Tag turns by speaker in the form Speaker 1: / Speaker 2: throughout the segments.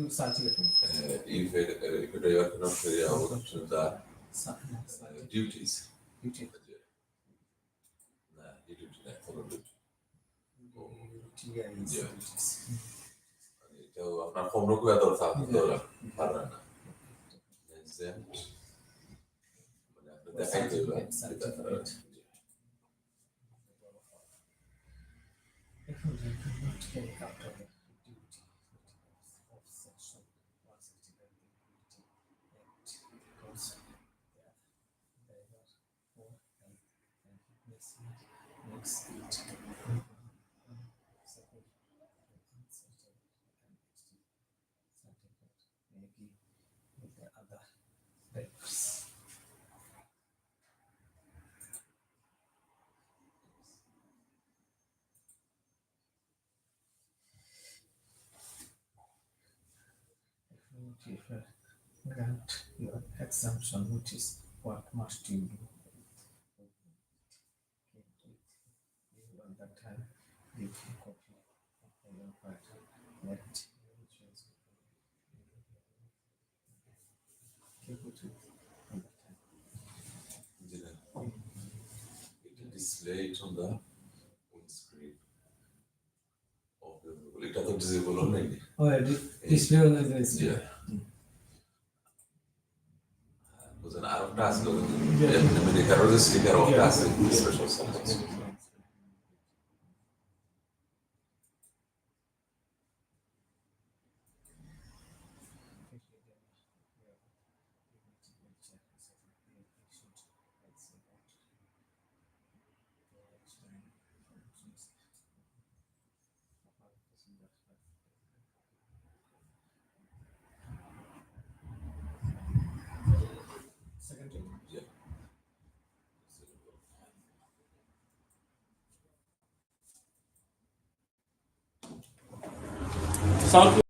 Speaker 1: Saat itu.
Speaker 2: If you cannot carry out the duties.
Speaker 1: Duty.
Speaker 2: আপনার খবরকে এত পারবেন না মানে আপনি দেখাই দেবেন
Speaker 1: Grant your exemption, which is what must you do? At that time, give a copy of your pattern. Let keep it at that time.
Speaker 2: It display it on the windscreen of the vehicle. It is visible on the
Speaker 1: Oh, display on the windscreen.
Speaker 2: yeah. Bukan arah tas loh, mereka harus stiker of tas special service.
Speaker 3: Sound.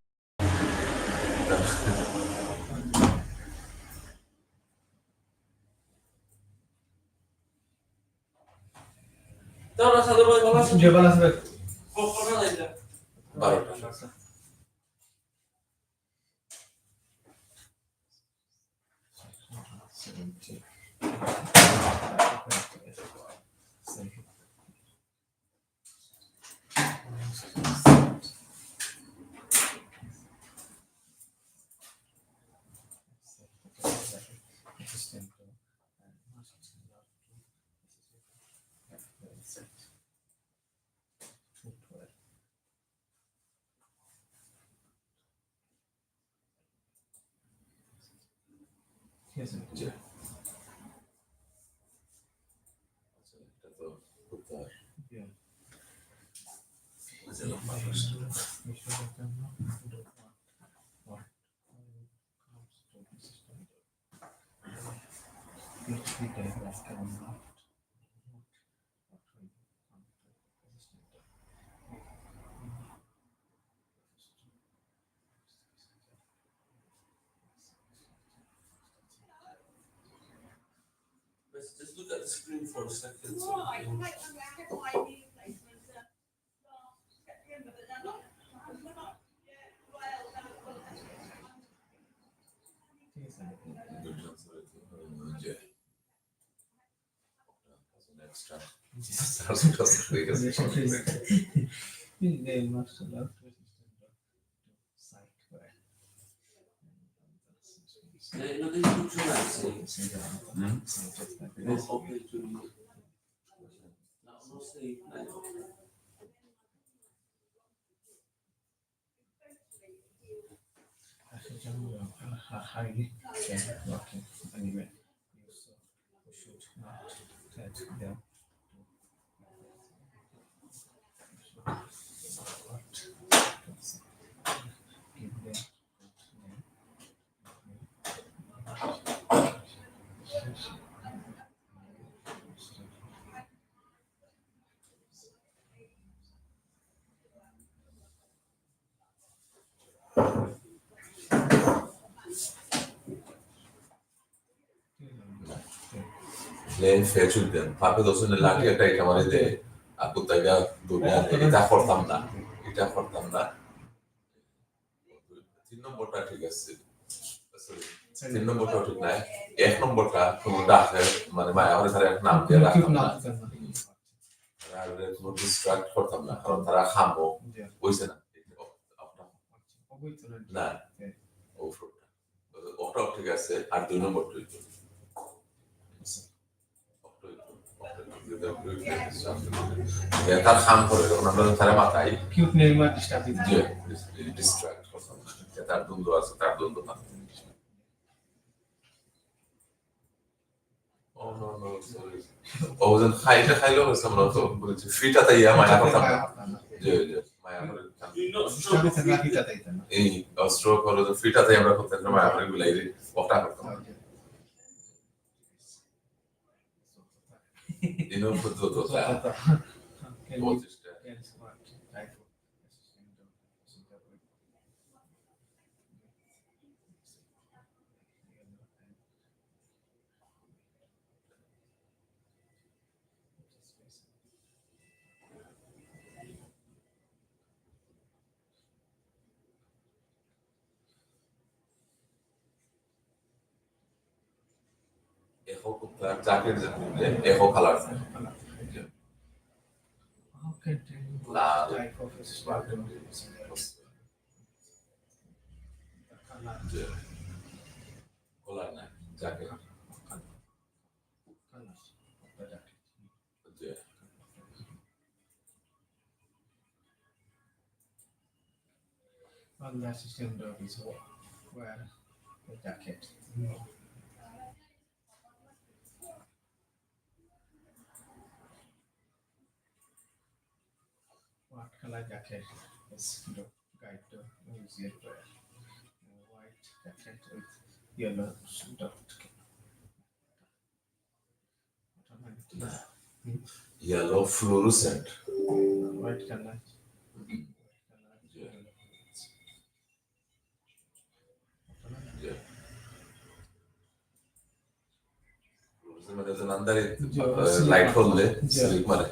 Speaker 3: Tahu rasa tu balas.
Speaker 1: Dia balas baik.
Speaker 3: Kok pernah aja.
Speaker 2: Baru.
Speaker 1: Yes, sir.
Speaker 2: Yeah. Itu putar.
Speaker 1: Yeah.
Speaker 2: Masih lepas.
Speaker 3: Just look at the screen for a second.
Speaker 2: Extra. Jesus,
Speaker 1: They must allow to site where.
Speaker 3: No devi funzionare. Non ho più. No, non sei.
Speaker 1: Highly working anyway. So we should not let them. Give them.
Speaker 2: playing fetch with them. পাপে দশনে লাঠি একটা এটা মারি দে আপু তাইগা দুনিয়া এটা করতাম না এটা করতাম না 3 নম্বরটা ঠিক আছে Sorry, 3 নম্বরটা ঠিক নাই 1 নম্বরটা কোনো ডাকে মানে মায়া করে তারা নাম দিয়ে রাখতাম না আর কোনো ডিস্ট্রাক্ট করতাম না কারণ তারা খামো হইছে না না ও ফ্রুটটা ওটাও ঠিক আছে আর 2 নম্বরটা হইতো তার খাম করে যখন আমরা তারা মাথায়
Speaker 1: কিউট নেইমার ডিস্টার্ব
Speaker 2: ডিস্ট্রাক্ট করতাম না তার দ্বন্দ্ব আছে তার দ্বন্দ্ব না Oh no, sorry. ও যখন খাইলেও হয়েছে আমরা তো বলেছি ফিটাতে ইয়া মায়া করতাম না জি মায়া করে এই স্ট্রোক হলো যে ফিটাতে আমরা করতাম না মায়া করে গুলাই ওটা করতাম দিনও পর্যন্ত এখো কুত্তার জ্যাকেট যে এখো কালার লাল কলার না jacket
Speaker 1: on the system dog is where the jacket. What color jacket is the guide to use it wear? White jacket with yellow dot.
Speaker 2: yellow fluorescent
Speaker 1: White color.
Speaker 2: মানে যে নান্দারে লাইট হলে slip মারে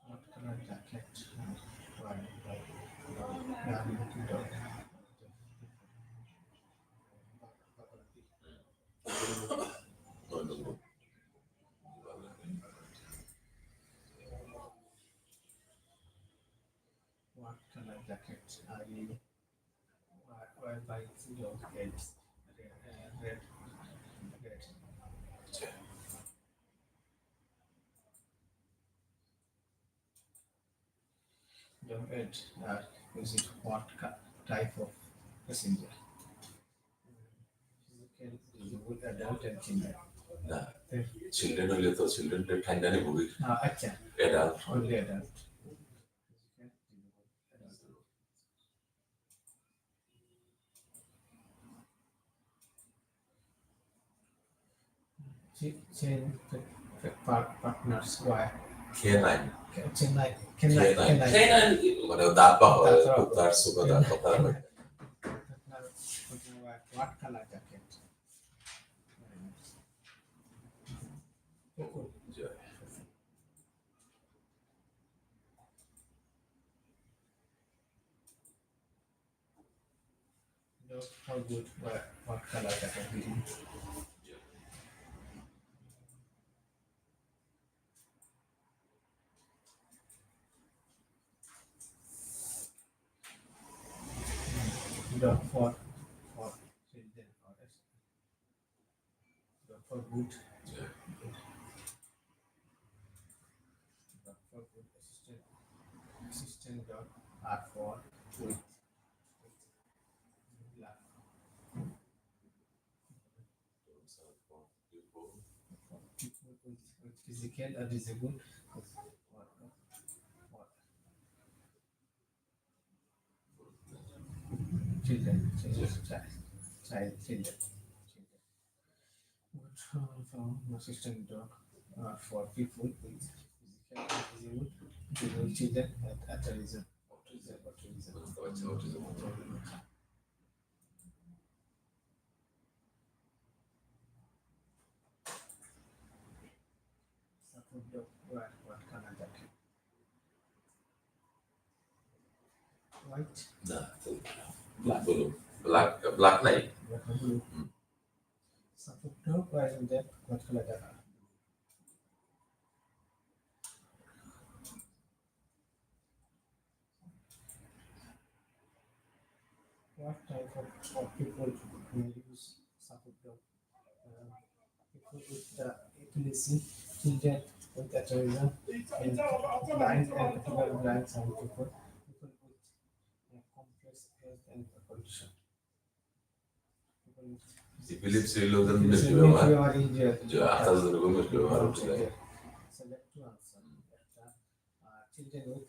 Speaker 1: What color jacket? White. What color jacket are you? Why by your heads? Red. Your edge is it what type of passenger? Physical, adult and children.
Speaker 2: না children হলে তো চিলড্রেনটা ঠান্ডা নেই বই
Speaker 1: আচ্ছা
Speaker 2: adult
Speaker 1: only adult. Partners why?
Speaker 2: K9
Speaker 1: Chennai.
Speaker 2: মানে দাঁত বা হয় কুত্তার সুগা দাঁত কথা
Speaker 1: What color jacket? How good? What color jacket? For children or for good. For good assistant dog are for with with physical or disabled children. What from assistant dog for people with physical or disabled children at autism. Support dog what color jacket? White.
Speaker 2: Nah, black night.
Speaker 1: Black or blue. Support dog wearing that what color jacket? What type of people may use support dog? People with epilepsy, children with autism, and blind and particular blind some people with complex health and condition. People with
Speaker 2: Epilepsy लोगन में
Speaker 1: epilepsy
Speaker 2: जो है
Speaker 1: are injured.
Speaker 2: जो आता है लोगों में जो है उठता है
Speaker 1: Select to answer. Children with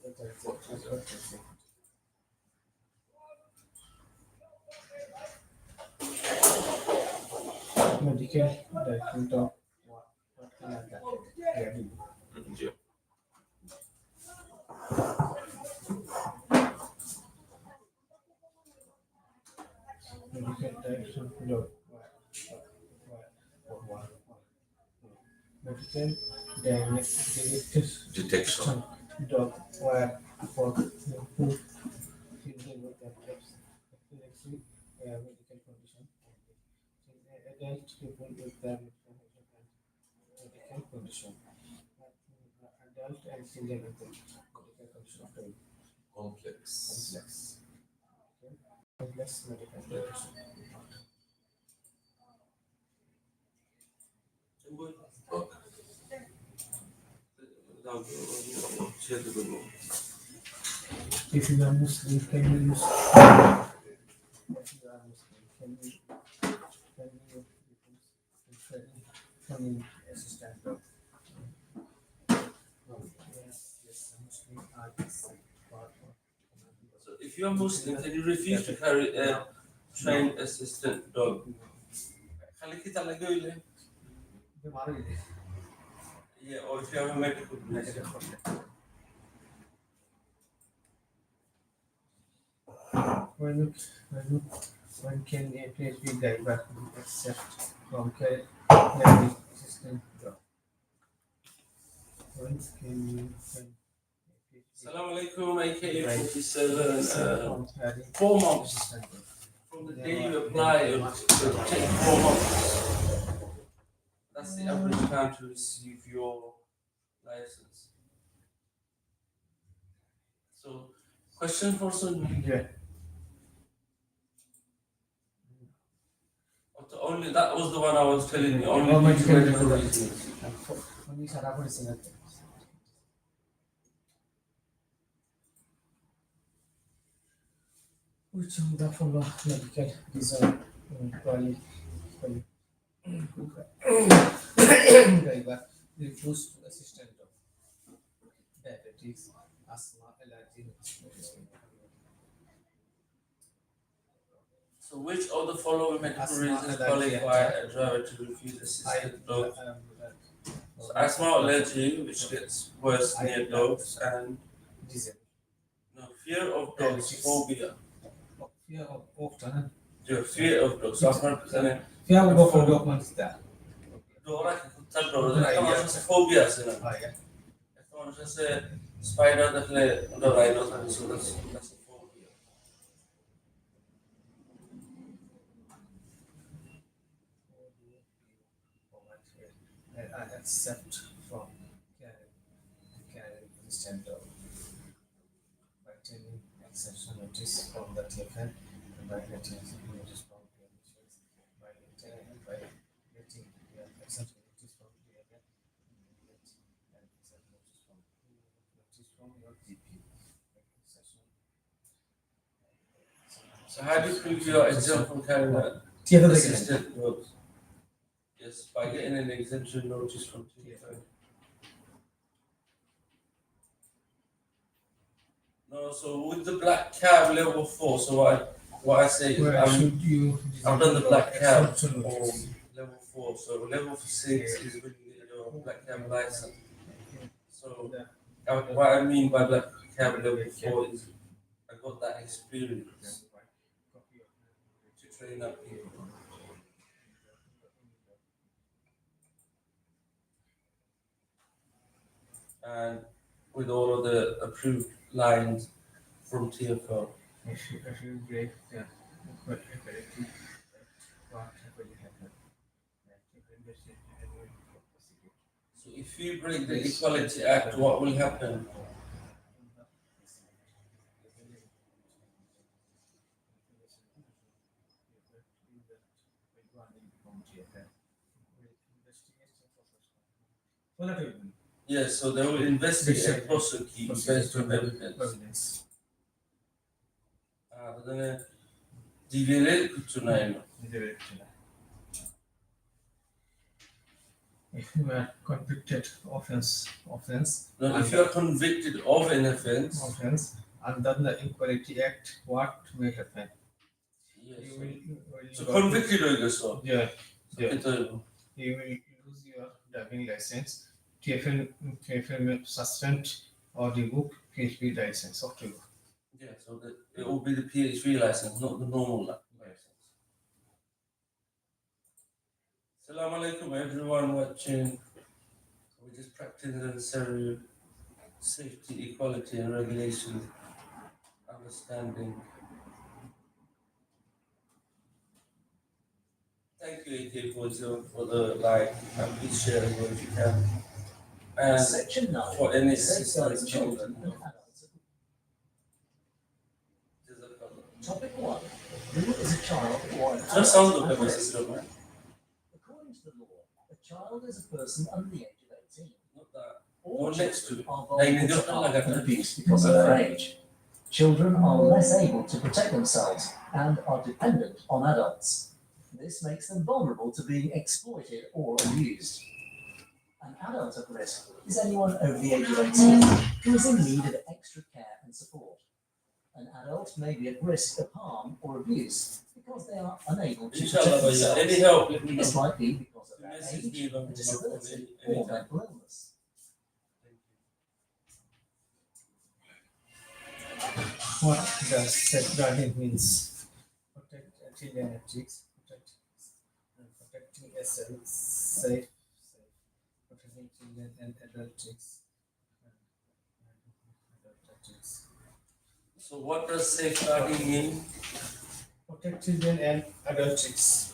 Speaker 1: autism. Medical treatment of what color jacket?
Speaker 2: जो
Speaker 1: Medical treatment of medical diagnosis
Speaker 2: detection
Speaker 1: dog were for children with epilepsy medical condition. Adult people with medical condition. Adult and children with medical condition.
Speaker 2: complex.
Speaker 1: Complex. Okay. Complex medical condition.
Speaker 2: Okay.
Speaker 1: If you are Muslim, can you use? If you are Muslim, can you from assistant dog? Yes, Muslim are
Speaker 3: So if you are Muslim, then you refuse to carry a trained assistant dog. خليك يطلع قوي. Yeah, or if you have a medical condition.
Speaker 1: When can a PhD driver accept from carrying assistant dog? When can you
Speaker 3: Assalamu alaikum, AKA 47.
Speaker 1: accept from carrying
Speaker 3: 4 months
Speaker 1: assistant dog?
Speaker 3: from the day you apply, it will take 4 months. That's the average time to receive your license. So, question for Sunni.
Speaker 1: Yeah.
Speaker 3: Only that was the one I was telling you. Only
Speaker 1: Government
Speaker 3: due to
Speaker 1: can
Speaker 3: medical
Speaker 1: do that.
Speaker 3: reasons.
Speaker 1: Only Sarapur is in it. Which of the following medical design driver refused to assistant of diabetes, asthma, allergy,
Speaker 3: So, which of the following medical
Speaker 1: Asthma,
Speaker 3: reasons
Speaker 1: allergy,
Speaker 3: qualify a driver to refuse assisted dog? So, asthma, allergy, which gets worse near dogs, and no, fear of dogs,
Speaker 1: Diabetes.
Speaker 3: phobia.
Speaker 1: Fear of often.
Speaker 3: Your fear of dogs. So,
Speaker 1: Fear of often documents that.
Speaker 3: phobia. If one just a spider that lay on the rhinos, and so that's a phobia.
Speaker 1: I accept from carrying assistant dog by taking exception notice from the taken and by letting notice from the officials by letting the exception notice from the event and exception notice from your GP.
Speaker 3: So, how do you prove you are exempt from carrying that
Speaker 1: Tiada
Speaker 3: assisted dogs? Yes, by getting an exemption notice from TFL. No, so with the black cab level 4, so what I say is
Speaker 1: Where should you?
Speaker 3: I've done the black cab
Speaker 1: Exemption
Speaker 3: or
Speaker 1: notice.
Speaker 3: level 4, so level 6 is when you get your black cab license. So what I mean by black cab level 4 is I got that experience to train up people. And with all of the approved lines from TFL.
Speaker 1: If you break the equality, whatever you have done,
Speaker 3: So if you break the Equality Act, what will happen? Yes, so they will investigate and prosecute based on evidence. Then DVLL kutunayo.
Speaker 1: If you are convicted offense,
Speaker 3: Now, if you are convicted of an offense,
Speaker 1: under the Equality Act, what may happen?
Speaker 3: yes,
Speaker 1: You will
Speaker 3: so convicted or so.
Speaker 1: Yeah.
Speaker 3: So
Speaker 1: You will lose your driving license. TFL may suspend or revoke PHV license of you.
Speaker 3: yeah, so it will be the PHV license, not the normal license. Assalamu alaikum everyone watching. We're just practicing the necessary safety, equality and regulation understanding. Thank you, AK, for the like, and please share as well if you can. And
Speaker 4: Section 9.
Speaker 3: for any
Speaker 4: Safeguarding
Speaker 3: assistance
Speaker 4: children
Speaker 3: needed.
Speaker 4: and adults. Topic 1. Who is a child or an
Speaker 3: Just
Speaker 4: adult
Speaker 3: sound
Speaker 4: at
Speaker 3: the
Speaker 4: risk?
Speaker 3: purpose,
Speaker 4: According to the law, a child is a person under the age of 18.
Speaker 3: not that.
Speaker 4: All
Speaker 3: Or next to
Speaker 4: children
Speaker 3: it.
Speaker 4: are
Speaker 3: Like,
Speaker 4: vulnerable
Speaker 3: they
Speaker 4: to
Speaker 3: don't
Speaker 4: harm
Speaker 3: like
Speaker 4: and
Speaker 3: that.
Speaker 4: abuse because of their age. Children are less able to protect themselves and are dependent on adults. This makes them vulnerable to being exploited or abused. An adult at risk is anyone over the age of 18 who is in need of extra care and support. An adult may be at risk of harm or abuse because they are unable to protect
Speaker 3: Inshallah,
Speaker 4: themselves.
Speaker 3: any help, let me
Speaker 4: This
Speaker 3: know.
Speaker 4: might be because of their
Speaker 3: Message me
Speaker 4: age,
Speaker 3: on
Speaker 4: a disability,
Speaker 3: any
Speaker 4: or
Speaker 3: time.
Speaker 4: mental illness.
Speaker 1: What does safeguarding means? Protect children and chicks, protecting yourself, safe, protecting children and adult chicks.
Speaker 3: So what does safeguarding mean?
Speaker 1: Protect children and adult chicks.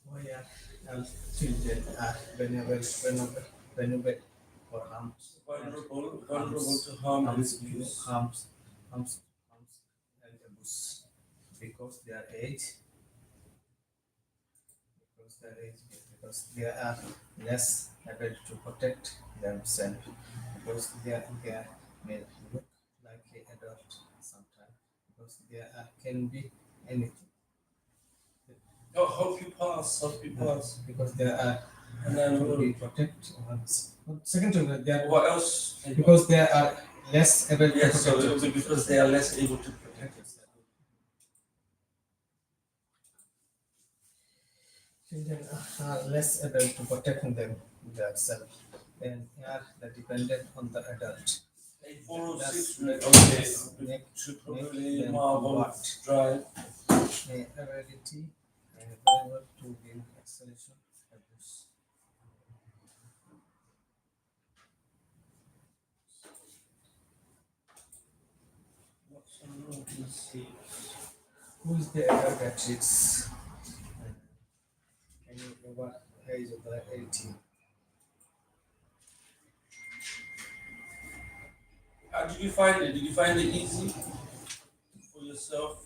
Speaker 1: Why are children are vulnerable or harms?
Speaker 3: Vulnerable to harm and abuse.
Speaker 1: Harms and abuse because their age, because they are less able to protect themselves, because they may look like an adult sometimes, because there can be anything.
Speaker 3: Oh, hope you pass,
Speaker 1: Because they are
Speaker 3: And then
Speaker 1: to be protected. Second to they are
Speaker 3: what else?
Speaker 1: because they are less able to
Speaker 3: Yes, so
Speaker 1: protect
Speaker 3: it will be because they are less able to protect themselves.
Speaker 1: Children are less able to protect themselves and are dependent on the adult.
Speaker 3: 406
Speaker 1: That's-
Speaker 3: okay. Should probably
Speaker 1: them
Speaker 3: Marvel
Speaker 1: what?
Speaker 3: drive.
Speaker 1: Ability and able to gain acceleration abuse.
Speaker 3: What's on notice?
Speaker 1: Who is the adult that cheats? Any over age of the 18?
Speaker 3: How did you find it? Did you find it easy for yourself?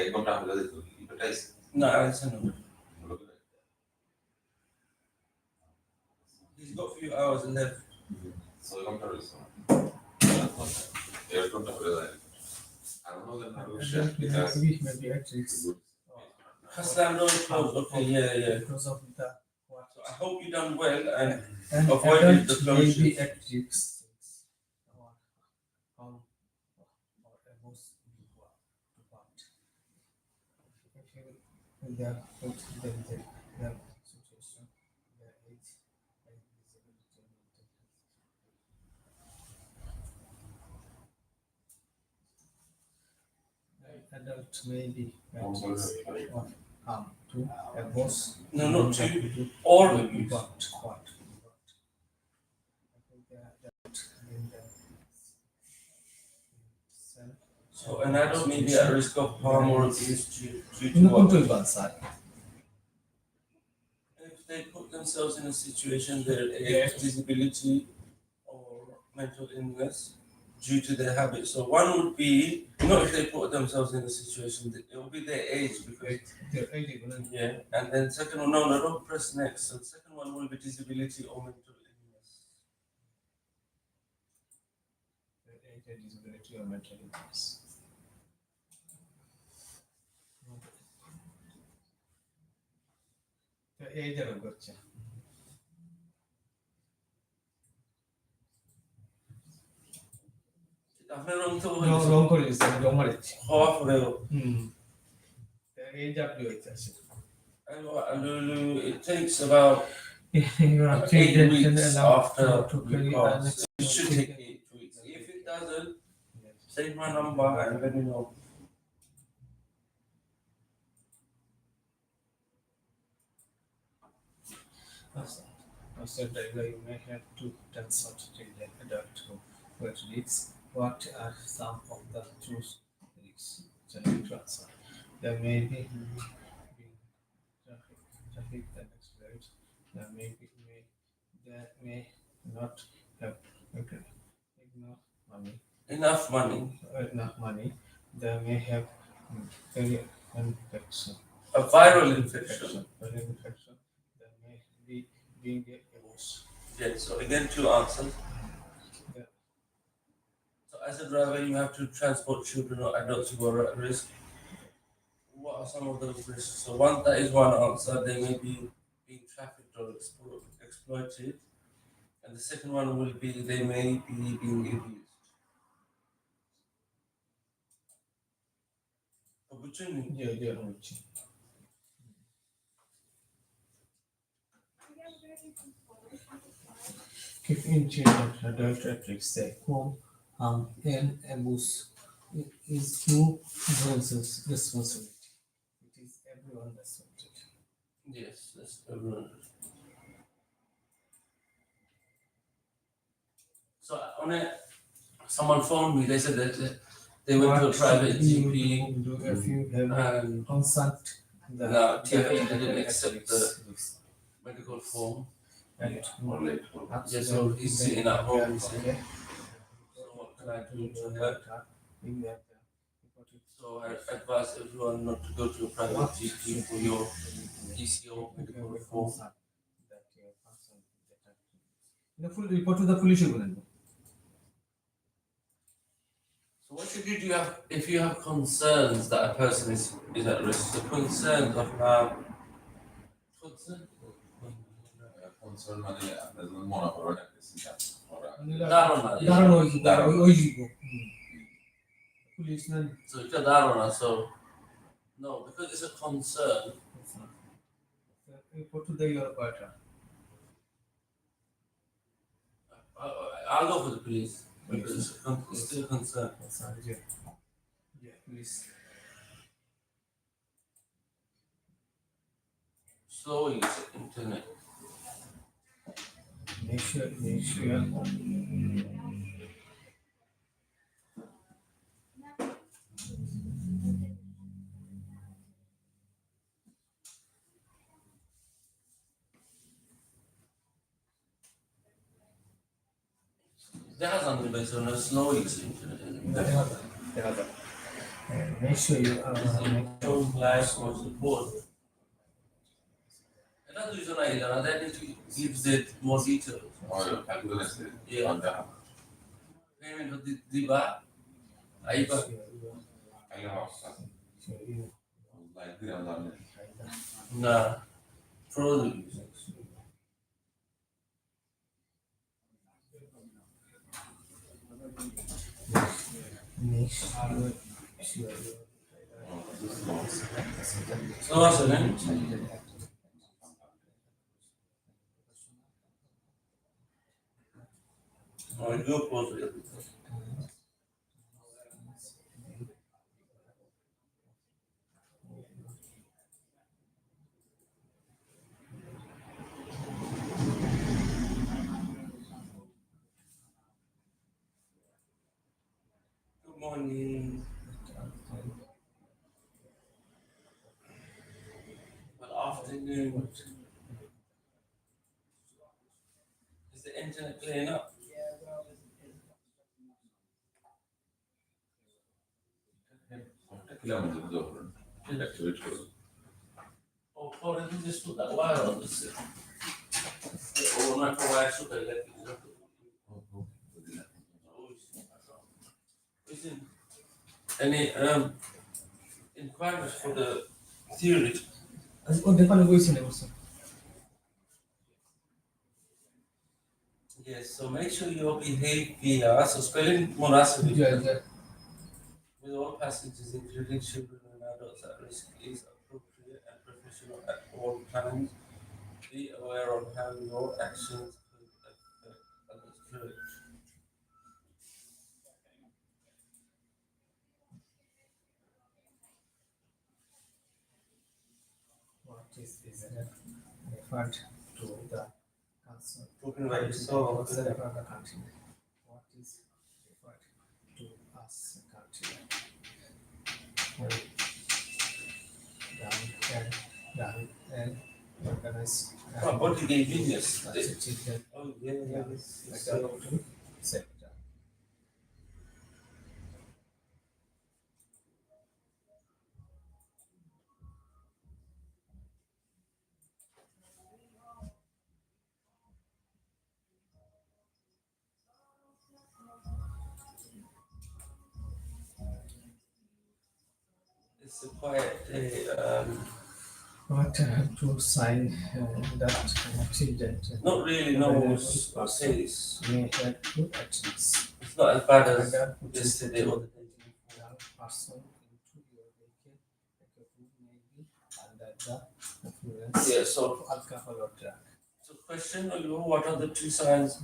Speaker 2: এক ঘন্টা হলে দেখো এটাই
Speaker 3: No, I don't know. He's got a few hours left.
Speaker 2: 6 ঘন্টা রয়েছে এক ঘন্টা হলে যায় I don't know that how to share because
Speaker 1: maybe actually
Speaker 3: Haslam don't close. Okay, yeah.
Speaker 1: because of the what
Speaker 3: So I hope you done well and
Speaker 1: and
Speaker 3: avoided
Speaker 1: adult
Speaker 3: the
Speaker 1: maybe
Speaker 3: closures.
Speaker 1: at risk or how or most people to part. If you their put them their situation, their age and disability and mental health. Adult may be at risk of harm to a boss.
Speaker 3: No, not to or abuse.
Speaker 1: What? I think that in the self.
Speaker 3: So an adult may be at risk of harm or abuse due to
Speaker 1: No
Speaker 3: what?
Speaker 1: control one side.
Speaker 3: If they put themselves in a situation their age, disability, or mental illness due to their habits. So one would be not if they put themselves in a situation, it will be their age because
Speaker 1: They're 81 and
Speaker 3: yeah. And then second one, no, don't press next. So the second one will be disability or mental illness.
Speaker 1: their age and disability or mental illness. The age এর করছে
Speaker 3: আপনার রং তো
Speaker 1: রং করে দিচ্ছে রং মারিচ্ছে
Speaker 3: হওয়া পরে
Speaker 1: the age আপনি হইছে আছে
Speaker 3: it takes about
Speaker 1: you have
Speaker 3: 8
Speaker 1: days
Speaker 3: weeks
Speaker 1: allowed
Speaker 3: after
Speaker 1: to
Speaker 3: you
Speaker 1: carry
Speaker 3: pass.
Speaker 1: next
Speaker 3: It should take 8 weeks. If it doesn't, save my number and let me know.
Speaker 1: After driver, you may have to consult the adult who at risks. What are some of the choose risks? Challenge transfer. There may be traffic the next right. There may not have
Speaker 3: Enough money.
Speaker 1: enough money. They may have very infection.
Speaker 3: A viral infection.
Speaker 1: Viral infection. They may be being abused.
Speaker 3: Yes, so again, 2 answers.
Speaker 1: Yeah.
Speaker 3: So as a driver, you have to transport children or adults who are at risk. What are some of those risks? So that is one answer. They may be being trafficked or exploited. And the second one will be they may be being abused. Opportunity.
Speaker 1: Yeah, হচ্ছে Keep in children adult at risk. Say home harm and abuse is no one's responsibility. It is everyone's responsibility.
Speaker 3: Yes, that's everyone. So on it, someone phoned me. They said that they went to a private GP
Speaker 1: Do if you have
Speaker 3: and
Speaker 1: consult the
Speaker 3: no, TFA didn't accept the medical form.
Speaker 1: and
Speaker 3: Yeah, so he's sitting at home. So what can I do to help? So I advise everyone not to go to a private GP for your PCO medical form.
Speaker 1: The full report to the police.
Speaker 3: So what should you do if you have concerns that a person is at risk? The concerns of concern.
Speaker 2: concern মানে আপনার যেমন মনে করেন একটা চিন্তা করা
Speaker 3: ধারণা
Speaker 1: Police না
Speaker 3: So it's a dharana, so no, because it's a concern.
Speaker 1: report to the your partner.
Speaker 3: I'll go for the police. Because it's still a concern.
Speaker 1: Yeah, police.
Speaker 3: Slow use of internet.
Speaker 1: Make sure.
Speaker 3: There has something based on a slow use of internet.
Speaker 1: They have that. Make sure you
Speaker 3: Don't like or support. Another reason I learned that need to give the more details. Yeah. Payment of the bar. Aiba. Nah. Frozen.
Speaker 1: make sure
Speaker 3: So what's the name? Oh, you pause it. Good morning. Good afternoon. Is the internet playing up? Oh, Paul, let me just put that wire on this. Oh, not the wire, so that let it up. Listen, any inquiries for the theory? Yes, so make sure your behavior, so spelling monastic with all passengers, including children and adults at risk, is appropriate and professional at all times. Be aware of how your actions could affect others. Correct.
Speaker 1: what is referred to the concern.
Speaker 3: Talking about yourself,
Speaker 1: What's the country? What is referred to as country? And organize.
Speaker 3: what did they mean yesterday?
Speaker 1: Children.
Speaker 3: Oh, yeah.
Speaker 1: Sector.
Speaker 3: It's a quiet day.
Speaker 1: What to sign that children
Speaker 3: Not really knows what says.
Speaker 1: may have good actions.
Speaker 3: It's not as bad as
Speaker 1: Another who
Speaker 3: yesterday or the day before.
Speaker 1: young person into your vehicle, like a food may be under the influence
Speaker 3: Yeah, so
Speaker 1: of alcohol or drug.
Speaker 3: So question you, what are the two signs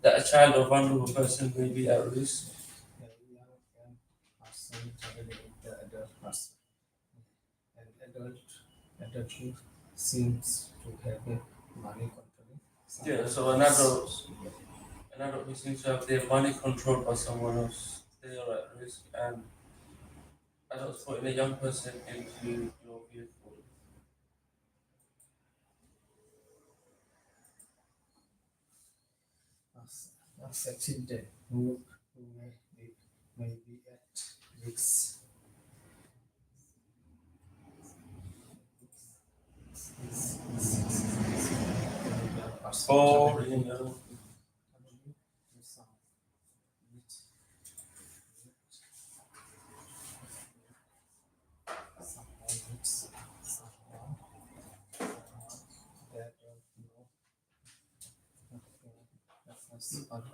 Speaker 3: that a child or vulnerable person may be at risk?
Speaker 1: A young person traveling with the adult person. An adult who seems to have a money controlling.
Speaker 3: Yeah, so an adult who seems to have their money controlled by someone else, they are at risk, and adults putting a young person into your vehicle.
Speaker 1: As a children who may be at risk.
Speaker 3: Or, you know,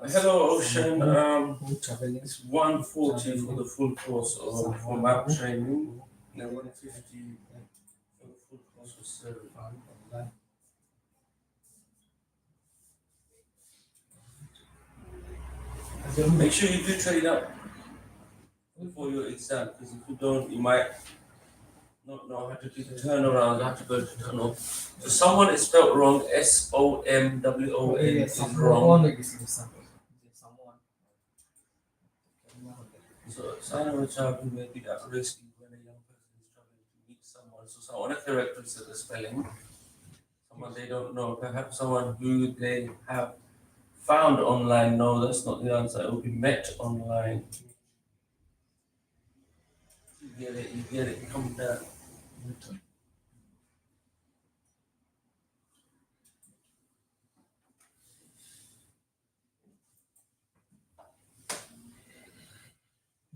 Speaker 3: hello Ocean, it's 140 for the full course for map training, and 150 for the full course of service. Make sure you do trade up before your exam, because if you don't, you might not know how to do the turnaround, how to go to tunnel. So someone is spelled wrong, SOMWON is wrong. So sign of a child who may be at risk when a young person is struggling to meet someone. So someone correct the spelling. Someone they don't know, perhaps someone who they have found online. No, that's not the answer. It will be met online. you get it, come down.
Speaker 1: Newton.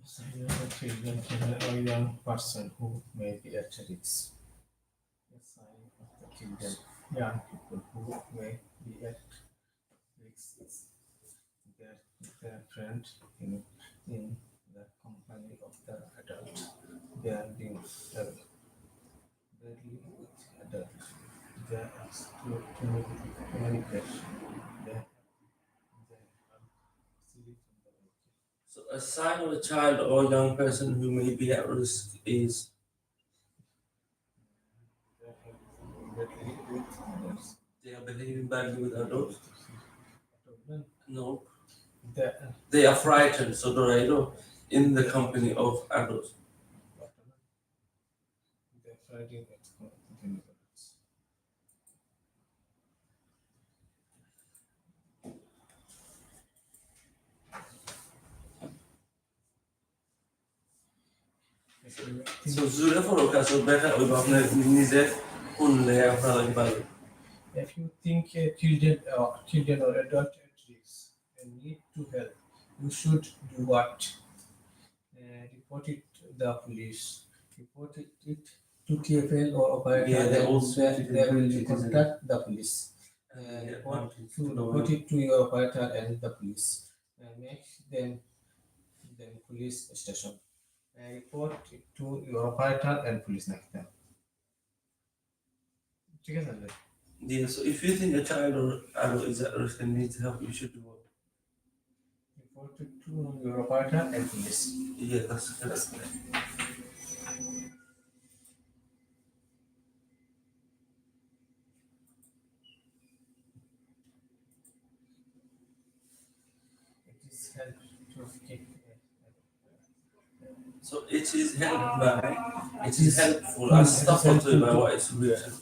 Speaker 1: Sign of a children or young person who may be at risk. A sign of the children, young people who may be at risk is their friend in the company of the adult. They are being barely with adult. They are exclude communication. They are silly from the vehicle.
Speaker 3: So a sign of a child or young person who may be at risk is they are behaving badly with adults. No, they are frightened. So Dorado in the company of adults.
Speaker 1: They're fighting at universe.
Speaker 3: So zure for so better we have নিজে শুনলে আপনারা ভালো
Speaker 1: If you think children or adult at risk and need to help, you should do what? Report it to the police. Report it to TFL or operator.
Speaker 3: Yeah, they
Speaker 1: and
Speaker 3: also
Speaker 1: they will
Speaker 3: citizen.
Speaker 1: contact the police. Report it to your operator and the police. Make them police station. Report it to your operator and police next time. ঠিক আছে sir?
Speaker 3: Yeah, so if you think a child or adult is at risk and needs help, you should do what?
Speaker 1: Report it to your operator and police.
Speaker 3: Yeah, that's correct.
Speaker 1: It is help to keep.
Speaker 3: So it is helped by, it
Speaker 1: It
Speaker 3: is
Speaker 1: is-
Speaker 3: helpful,
Speaker 1: it
Speaker 3: as
Speaker 1: is
Speaker 3: stuff
Speaker 1: helpful
Speaker 3: by
Speaker 1: to-
Speaker 3: what it's written.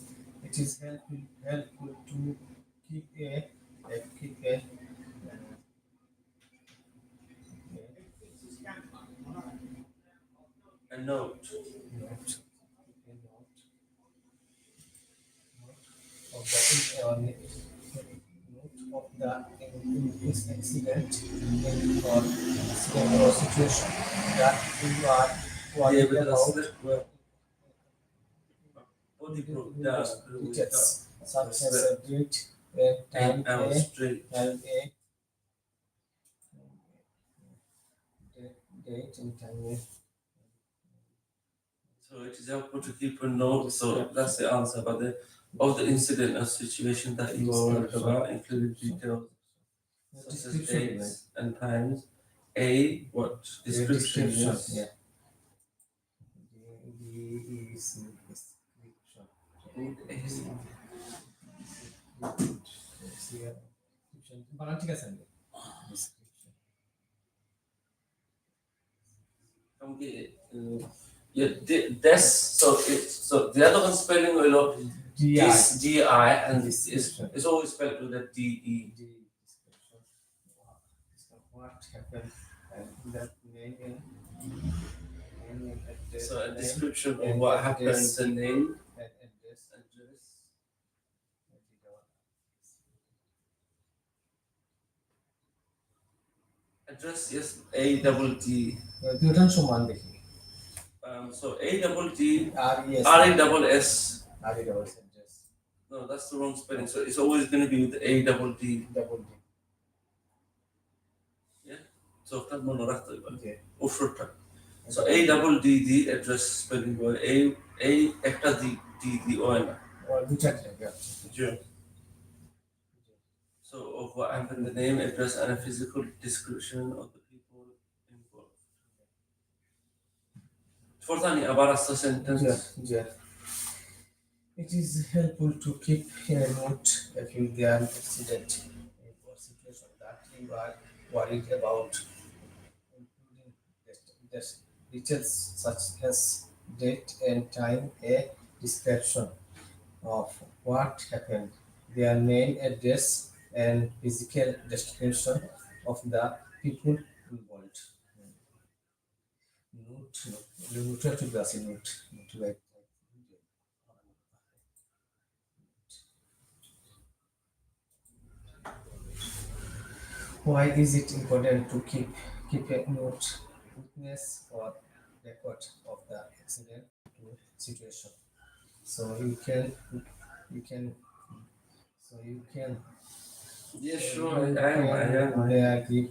Speaker 1: It is helpful to keep
Speaker 3: A note.
Speaker 1: note of the incident or situation that you are
Speaker 3: Yeah,
Speaker 1: worried
Speaker 3: but
Speaker 1: about.
Speaker 3: that's well. Body broke down.
Speaker 1: Details such as a date and time
Speaker 3: And I was straight.
Speaker 1: and a date and time.
Speaker 3: So it is helpful to keep a note. So that's the answer. But of the incident or situation that you are worried about, including details such as dates and times. A what description? Yes.
Speaker 1: Yeah. D is description. বানান ঠিক আছে নাকি? Description.
Speaker 3: Okay. Yeah, this. So the other one spelling will of
Speaker 1: DI.
Speaker 3: this DI and this is
Speaker 1: Description.
Speaker 3: it's always spelled with a DE.
Speaker 1: Description. What happened and that name and address.
Speaker 3: So a
Speaker 1: name
Speaker 3: description of
Speaker 1: and
Speaker 3: what
Speaker 1: address.
Speaker 3: happened, the name,
Speaker 1: and address.
Speaker 3: address. Address, yes, A double D.
Speaker 1: দুইটার সমান দেখি
Speaker 3: So A double D,
Speaker 1: R E S
Speaker 3: R A double S.
Speaker 1: R E double sentence
Speaker 3: No, that's the wrong spelling. So it's always going to be with A double D.
Speaker 1: Double D
Speaker 3: So that's monoract.
Speaker 1: Okay
Speaker 3: Ufruta. So A double D D address spelling boy. A ekta D O N.
Speaker 1: আর দুইটা থাকে
Speaker 3: Sure. So of what happened, the name, address, and a physical description of the people involved. Fortani abarasta sentence.
Speaker 1: Yeah. It is helpful to keep a note if there are accident or situation that you are worried about, including the details such as date and time, a description of what happened, their name, address, and physical description of the people involved. Note Note to class note to like why is it important to keep a note witness or record of the accident situation? So you can you can
Speaker 3: Yeah, sure, I am.
Speaker 1: there give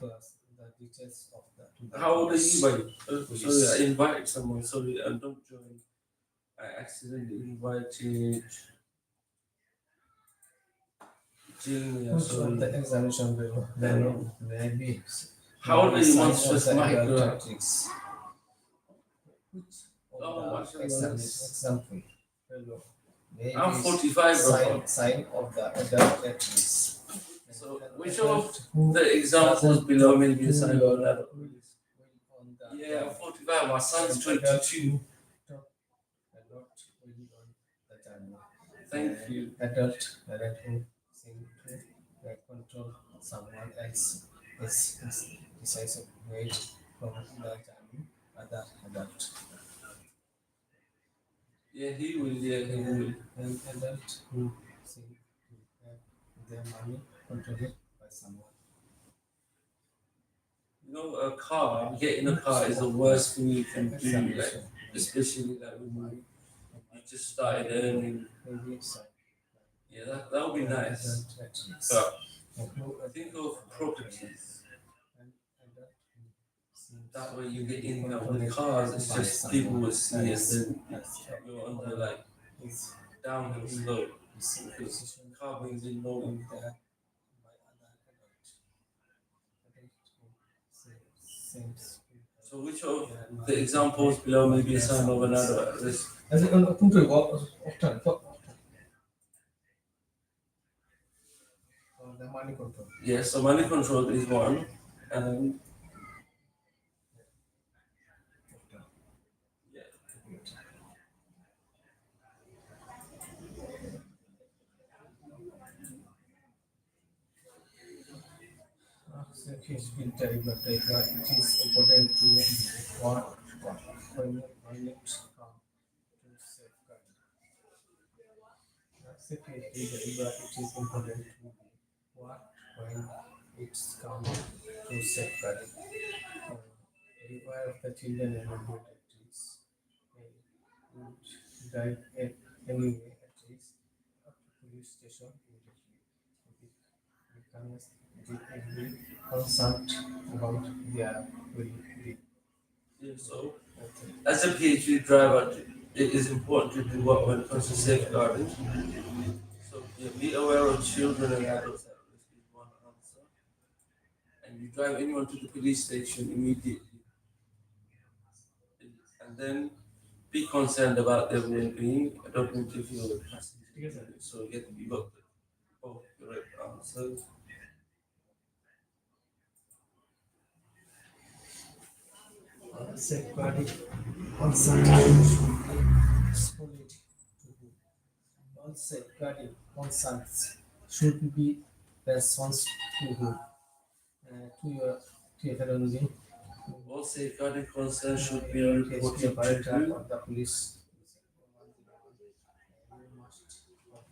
Speaker 1: us the details of the to the
Speaker 3: How old are you, buddy?
Speaker 1: Police.
Speaker 3: Sorry, I invited someone. Sorry, and don't join. I accidentally invited Jimmy.
Speaker 1: Which of
Speaker 3: Sorry.
Speaker 1: the examination will then maybe
Speaker 3: How old are you?
Speaker 1: sign
Speaker 3: What's
Speaker 1: of
Speaker 3: just
Speaker 1: the
Speaker 3: my
Speaker 1: adulteries? Which
Speaker 3: Oh,
Speaker 1: of
Speaker 3: what's
Speaker 1: the
Speaker 3: your name?
Speaker 1: example will maybe
Speaker 3: I'm 45, bro.
Speaker 1: sign of the adulteries?
Speaker 3: So,
Speaker 1: And
Speaker 3: which
Speaker 1: adult
Speaker 3: of
Speaker 1: who
Speaker 3: the examples
Speaker 1: doesn't
Speaker 3: below maybe
Speaker 1: do
Speaker 3: assign
Speaker 1: your
Speaker 3: or that?
Speaker 1: will on the
Speaker 3: Yeah, I'm 45. My son's
Speaker 1: and adult
Speaker 3: 22.
Speaker 1: who talk a lot will on the journey.
Speaker 3: Thank you.
Speaker 1: Adult who seem to control someone else is decisive weight from the journey other adult.
Speaker 3: Yeah, he will. Yeah, he will.
Speaker 1: An adult who seem to have their money controlled by someone.
Speaker 3: You know, a car, getting a car is the worst thing you can do, like, especially like when you just started earning.
Speaker 1: Maybe side.
Speaker 3: Yeah, that would be nice. But think of properties. That way you get income. With cars, it's just people will see and then you're on the like downhill slope because car brings in no income. So which of the examples below may be a sign of another at risk?
Speaker 1: The money control.
Speaker 3: Yes, so money control is one. And yeah.
Speaker 1: It is important to what when it comes to safeguard. It is important to what when it's come to safeguard. Beware of the children and adult activities. Drive anyway at least up to police station immediately. Becomes deeply concerned about their well-being.
Speaker 3: Yeah, so as a PhD driver, it is important to do what when it comes to safeguarding. So yeah, be aware of children and adults at risk is one answer. And you drive anyone to the police station immediately. And then be concerned about their well-being. I don't want to feel the passenger. So you got both correct answers.
Speaker 1: Safeguarding concerns solid to do. All safeguarding concerns should be response to who? To your surrounding.
Speaker 3: All safeguarding concerns should be
Speaker 1: PhD
Speaker 3: reported
Speaker 1: operator
Speaker 3: to.
Speaker 1: or the police.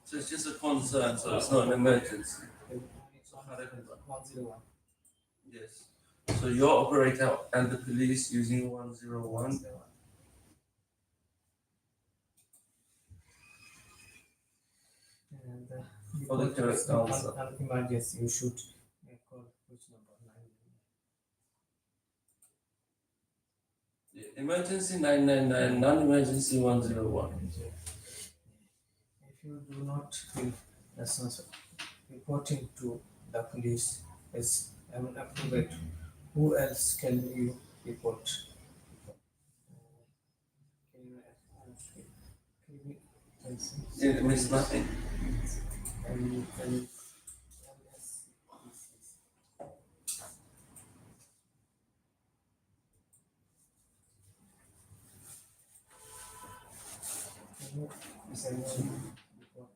Speaker 3: So it's just a concern, so it's not an emergency.
Speaker 1: 101.
Speaker 3: Yes. So your operator and the police using 101.
Speaker 1: And
Speaker 3: For the correct answer.
Speaker 1: An emergency, you should call which number? 999.
Speaker 3: Yeah, emergency 999, non-emergency 101.
Speaker 1: If you do not feel responsible, reporting to the police is appropriate. Who else can you report?
Speaker 3: Didn't miss nothing.
Speaker 1: And is anyone report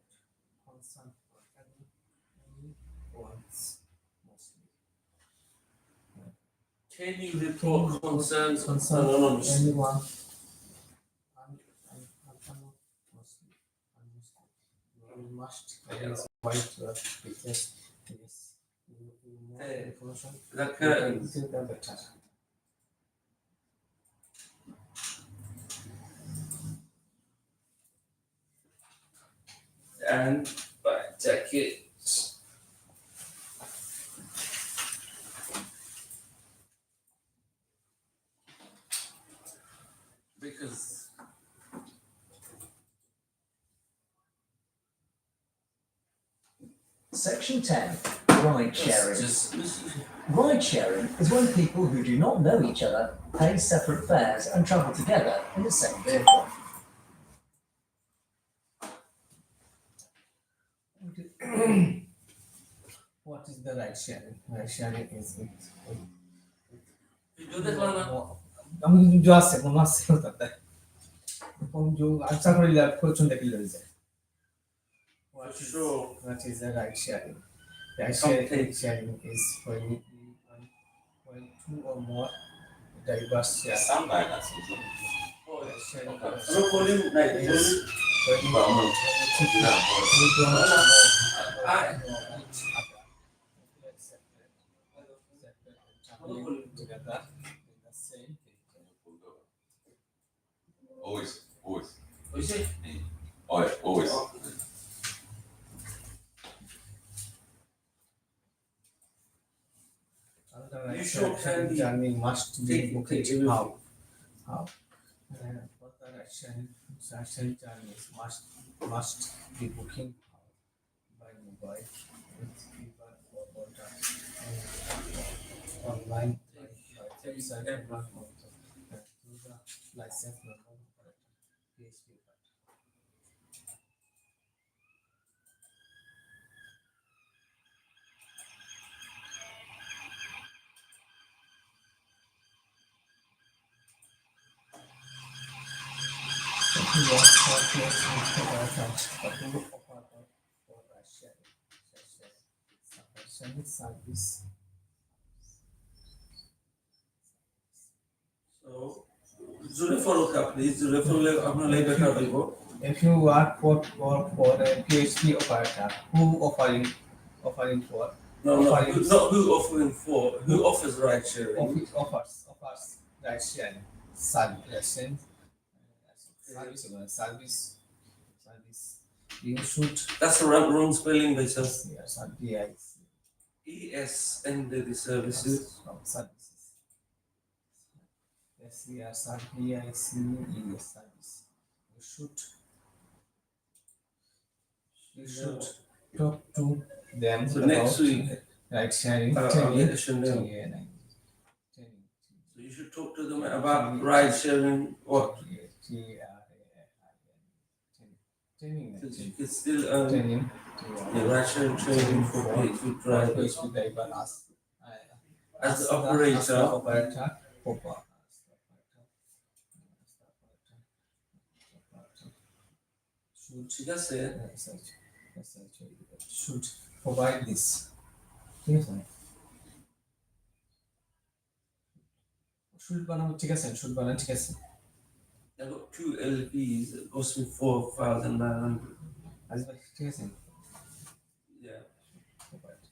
Speaker 1: concern for any ones mostly.
Speaker 3: Can you report concerns
Speaker 1: concern
Speaker 3: anonymous?
Speaker 1: anyone? You must white because yes, you more information.
Speaker 3: The
Speaker 1: You
Speaker 3: curtains.
Speaker 1: can the better.
Speaker 3: And black jackets. Because
Speaker 4: Section 10. Ride sharing. Ride sharing is when people who do not know each other pay separate fares and travel together in the same vehicle.
Speaker 1: What is the ride sharing? Ride sharing is
Speaker 3: you do that one.
Speaker 1: আমি जो আছে কোনো আছে তাতে কোন जो answer করিলা question দেখিল হইছে
Speaker 3: Sure.
Speaker 1: what is the ride sharing? Ride
Speaker 3: Okay.
Speaker 1: sharing is when two or more diverse share.
Speaker 2: Some guidance.
Speaker 1: Ride sharing
Speaker 3: So calling like
Speaker 1: is when you don't know each other. Traveling together in the same vehicle.
Speaker 2: Always.
Speaker 3: you see?
Speaker 2: Always.
Speaker 1: Another
Speaker 3: You
Speaker 1: ride
Speaker 3: sure
Speaker 1: sharing
Speaker 3: can
Speaker 1: journey must be
Speaker 3: take
Speaker 1: booked.
Speaker 3: everything.
Speaker 1: How? For the ride sharing journeys must be booking by mobile with Uber or Bolt online by website or platform through the license number operator PSP card. If you want for PSP operator, the group operator for ride sharing such as sufficient service.
Speaker 3: So জোরে follow please জোরে follow আপনার লাই better হইব
Speaker 1: If you work for a PHP operator who offering for
Speaker 3: no not who offering for who offers ride sharing
Speaker 1: offers ride sharing service you should
Speaker 3: that's the wrong spelling basis
Speaker 1: yes
Speaker 3: ES and the services
Speaker 1: from services yes service you should talk to them
Speaker 3: So
Speaker 1: about
Speaker 3: next week,
Speaker 1: ride sharing
Speaker 3: I'll
Speaker 1: training.
Speaker 3: get a Chanel.
Speaker 1: Training.
Speaker 3: So you should talk to them about ride sharing what
Speaker 1: Training.
Speaker 3: because you can still
Speaker 1: Training.
Speaker 3: the ride sharing training for PHP drivers
Speaker 1: PHP driver
Speaker 3: as the operator
Speaker 1: should
Speaker 3: that's it
Speaker 1: should provide this. Yes, should বানানো ঠিক আছে should বানানো ঠিক আছে
Speaker 3: I got 2 LPs it cost me 4,900
Speaker 1: আজ ঠিক আছে
Speaker 3: yeah
Speaker 1: provide.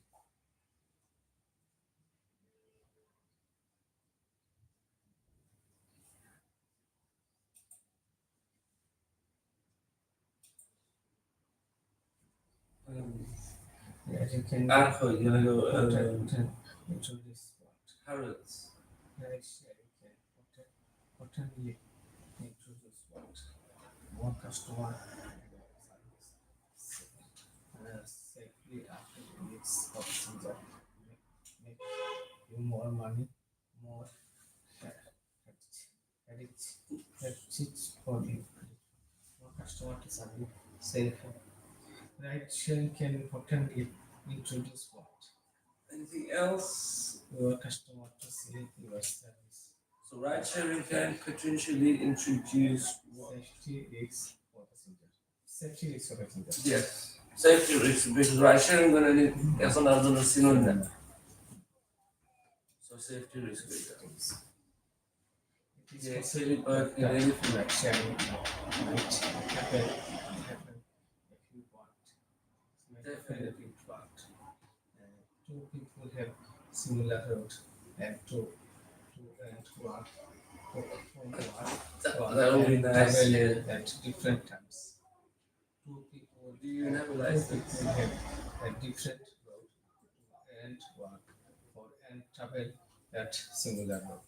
Speaker 1: Yeah, you can
Speaker 3: Arco, you know
Speaker 1: introduce what
Speaker 3: Harrods
Speaker 1: ride sharing can potentially introduce what more customer safely after the needs of passenger make you more money more rich for you more customer to serve safe ride sharing can potentially introduce what
Speaker 3: anything else
Speaker 1: your customer to see your service.
Speaker 3: so ride sharing can potentially introduce what
Speaker 1: Safety risks for passenger. Safety risks for passenger.
Speaker 3: yes safety risks because ride sharing gonna need as another synonym so So safety risk.
Speaker 1: It
Speaker 3: Yeah,
Speaker 1: is
Speaker 3: silly
Speaker 1: possible
Speaker 3: bug in
Speaker 1: that
Speaker 3: anything.
Speaker 1: sharing might happen if you want.
Speaker 3: Definitely.
Speaker 1: If you want. Two people have similar road and two and one
Speaker 3: That would be nice. Yeah.
Speaker 1: at different times. Two people
Speaker 3: Do you have a
Speaker 1: two
Speaker 3: license?
Speaker 1: people have a different road and one or and travel at similar road.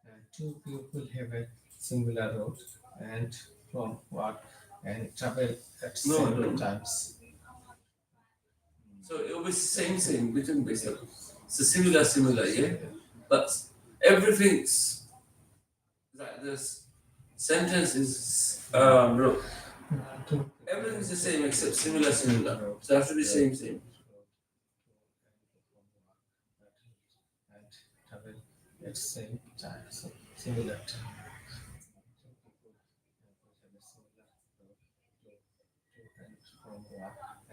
Speaker 1: And two people have a similar road and from work and travel at
Speaker 3: No,
Speaker 1: same
Speaker 3: no.
Speaker 1: times.
Speaker 3: So it will be same between basically. So similar, yeah. But everything's like this sentence is no. Everything's the same except similar. So it has to be same.
Speaker 1: And travel at same time. So similar time.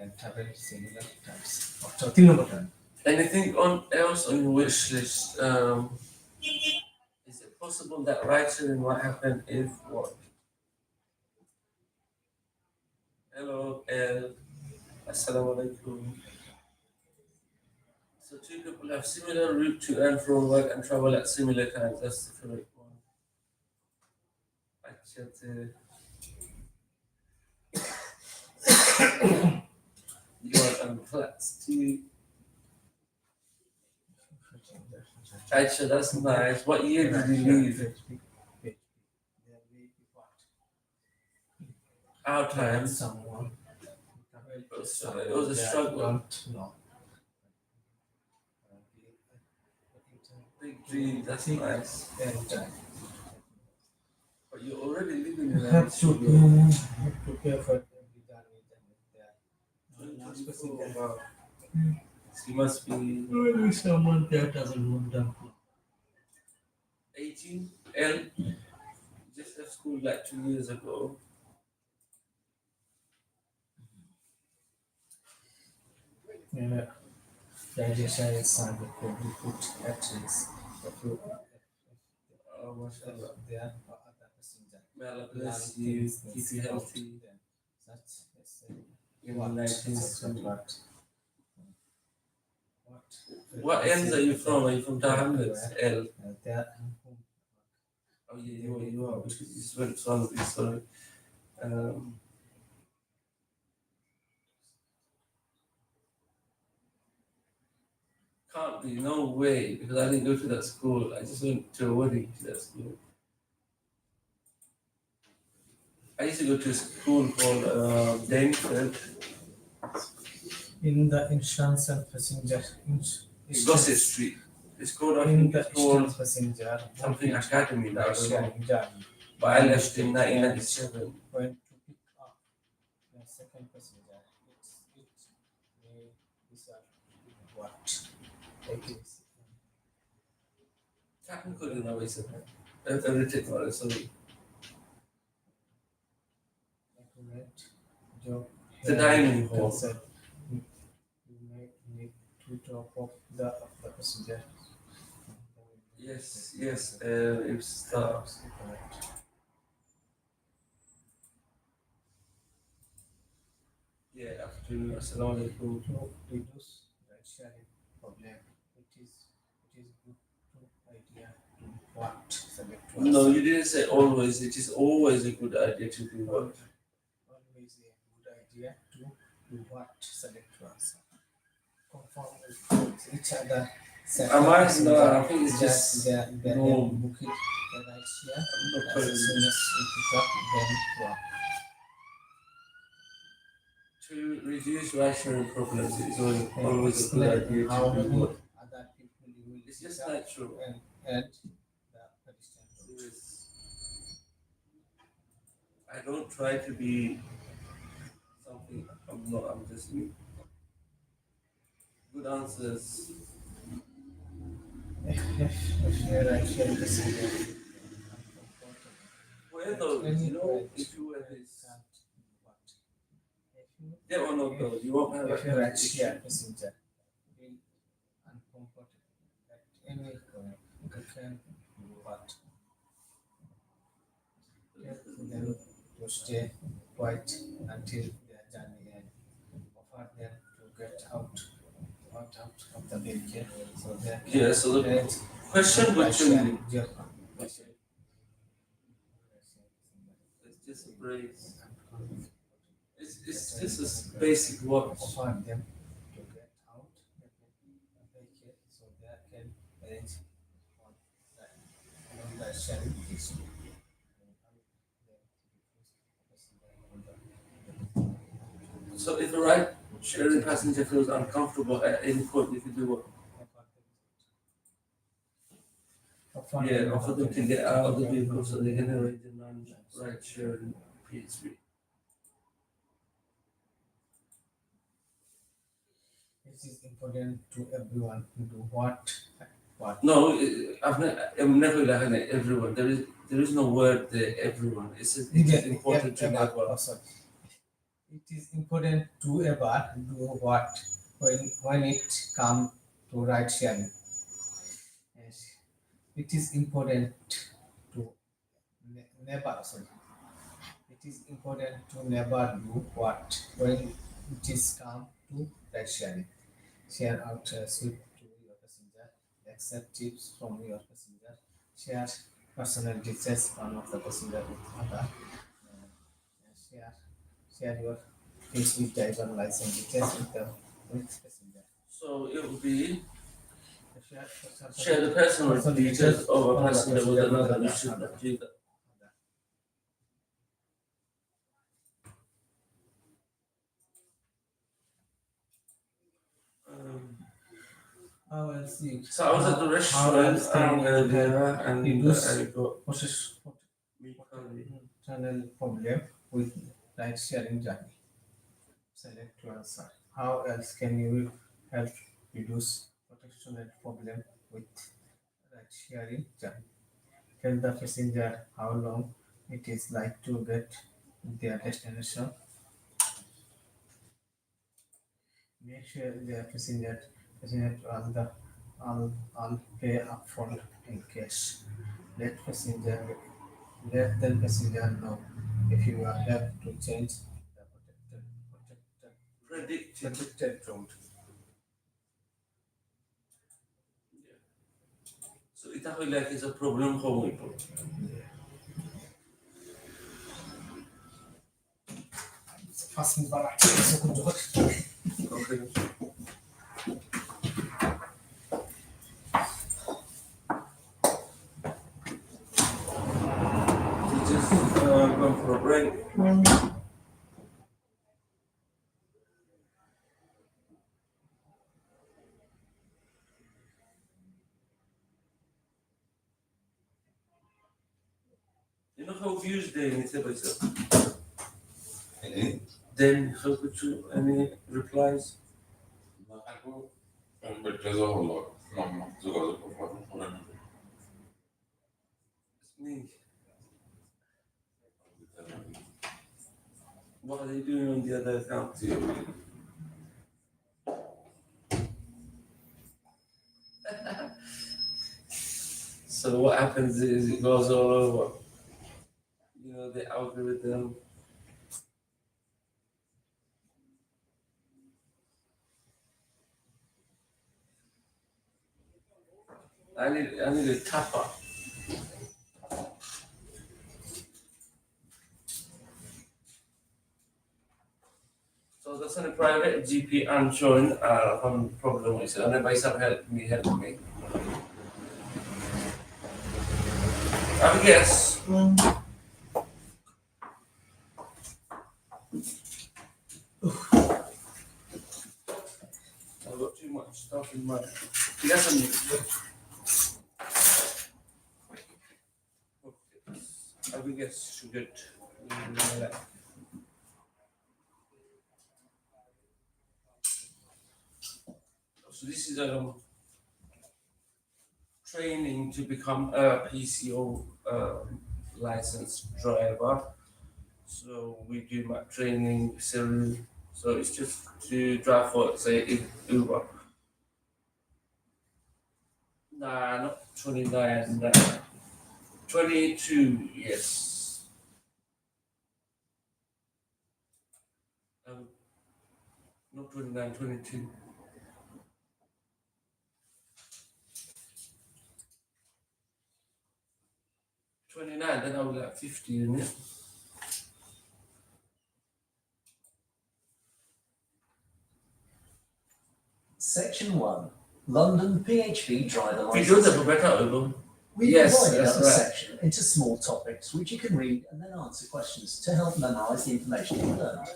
Speaker 1: And travel similar times. So, 3 number time.
Speaker 3: Anything else on your wish list? Is it possible that writing what happened if what? Hello, Assalamu alaikum. So two people have similar route to and from work and travel at similar times. That's the correct one. You are flats too. Aisha, that's nice. What year did you leave? Our time.
Speaker 1: Someone.
Speaker 3: It was a struggle.
Speaker 1: No.
Speaker 3: Big dream, that's nice.
Speaker 1: And
Speaker 3: But you're already living in
Speaker 1: you
Speaker 3: a
Speaker 1: have to prepare for every last question.
Speaker 3: Wow. You must be
Speaker 1: Maybe someone that doesn't want them.
Speaker 3: 18. L. Just left school like 2 years ago.
Speaker 1: Yeah. Digestion is something that we put at risk. If you
Speaker 3: Oh, mashallah.
Speaker 1: there or other passenger.
Speaker 3: May Allah bless you, keep you healthy.
Speaker 1: Such as
Speaker 3: In the 19th.
Speaker 1: what
Speaker 3: What ends are you from? Are you from Tahamid? L.
Speaker 1: There
Speaker 3: Oh, yeah, you are. Which is just went Swansea, sorry. Can't be, no way, because I didn't go to that school. I just went to a wedding to that school. I used to go to a school called Dainford.
Speaker 1: in the insurance and passenger
Speaker 3: Gossip Street. It's called, I
Speaker 1: in
Speaker 3: think
Speaker 1: the
Speaker 3: it's called
Speaker 1: insurance passenger
Speaker 3: something academy now. I don't know.
Speaker 1: journey
Speaker 3: But I left in 1997.
Speaker 1: when to pick up the second passenger it may decide what it is.
Speaker 3: Technical in a way, sir. Everything, or sorry.
Speaker 1: Accurate job.
Speaker 3: The dining
Speaker 1: Here,
Speaker 3: hall.
Speaker 1: said, You may need to top of the passenger.
Speaker 3: Yes, it's yeah, afternoon. Assalamu alaikum.
Speaker 1: To reduce ride sharing problem, it is good idea to what select one.
Speaker 3: No, you didn't say always. It is always a good idea to do what.
Speaker 1: Always a good idea to do what select ones. Conform with each other.
Speaker 3: Am I? No, I think it's just
Speaker 1: the
Speaker 3: norm.
Speaker 1: book it the right share.
Speaker 3: Not
Speaker 1: As
Speaker 3: totally.
Speaker 1: soon as you pick up, then work.
Speaker 3: To reduce rationing problems is always a good idea
Speaker 1: How
Speaker 3: to do
Speaker 1: many
Speaker 3: what.
Speaker 1: other people you will
Speaker 3: It's just
Speaker 1: pick up
Speaker 3: natural.
Speaker 1: and the pedestrian road.
Speaker 3: Yes. I don't try to be something I'm not. I'm just me. Good answers.
Speaker 1: If you're actually listening,
Speaker 3: Where though? You know, if you wear this, there or no though, you won't have
Speaker 1: if you're
Speaker 3: a
Speaker 1: actually a passenger, feel uncomfortable at any you can do what. Help them to stay quiet until their journey ends. Offer them to get out of the vehicle so they can
Speaker 3: Yeah, so the
Speaker 1: parents
Speaker 3: question
Speaker 1: by
Speaker 3: between
Speaker 1: sharing their
Speaker 3: it's just a brace. It's just a basic watch.
Speaker 1: offer them to get out of the vehicle so they can arrange on the sharing issue.
Speaker 3: So if a ride sharing passenger feels uncomfortable at any point, you can do what? Yeah, offer them to get out of the vehicle so they can arrange a non-ride sharing PSV.
Speaker 1: It is important to everyone to do what.
Speaker 3: No, I'm never like everyone. There is no word there. Everyone. It is important to
Speaker 1: ever,
Speaker 3: everyone.
Speaker 1: sorry. It is important to ever do what when it comes to ride sharing. Yes. It is important to never sorry. It is important to never do what when it is come to ride sharing. Share out sweet to your passenger, accept tips from your passenger, share personal details one of the passenger with other, share your things with driver license details with passenger.
Speaker 3: So it would be
Speaker 1: Share,
Speaker 3: share the personal details of a passenger with another. You should not do that.
Speaker 1: How else you?
Speaker 3: So I was at the
Speaker 1: How
Speaker 3: restaurant
Speaker 1: else can you
Speaker 3: earlier and
Speaker 1: reduce
Speaker 3: I got
Speaker 1: process
Speaker 3: meat curry.
Speaker 1: tunnel problem with ride sharing journey? Select to answer. How else can you help reduce protection problem with ride sharing journey? Tell the passenger how long it is like to get their destination. Make sure the passenger all pay upfront in cash. Let the passenger know if you are have to change the predicted route.
Speaker 3: So it like is a problem for people.
Speaker 1: Fast barat so kunjok.
Speaker 3: Okay. We just going for a break. You know how views day in Italy? Then how could you any replies? It's me. What are they doing on the other account? So what happens is it goes all over. You know, the algorithm. I need a tapper. So that's on a private GP unjoined problem with it. And by some help me. I guess. I've got too much stuff in my. I guess should get. So this is training to become a PCO licensed driver. So we do my training series. So it's just to drive for say Uber. Nah, not 29. 22, yes. Not 29, 22. 29, then I was like 50, isn't it?
Speaker 4: Section 1. London PHP driver
Speaker 3: We do
Speaker 4: license.
Speaker 3: that for better, though.
Speaker 4: We
Speaker 3: Yes,
Speaker 4: divided
Speaker 3: that's
Speaker 4: up the
Speaker 3: right.
Speaker 4: section into small topics which you can read and then answer questions to help memorise the information you learned.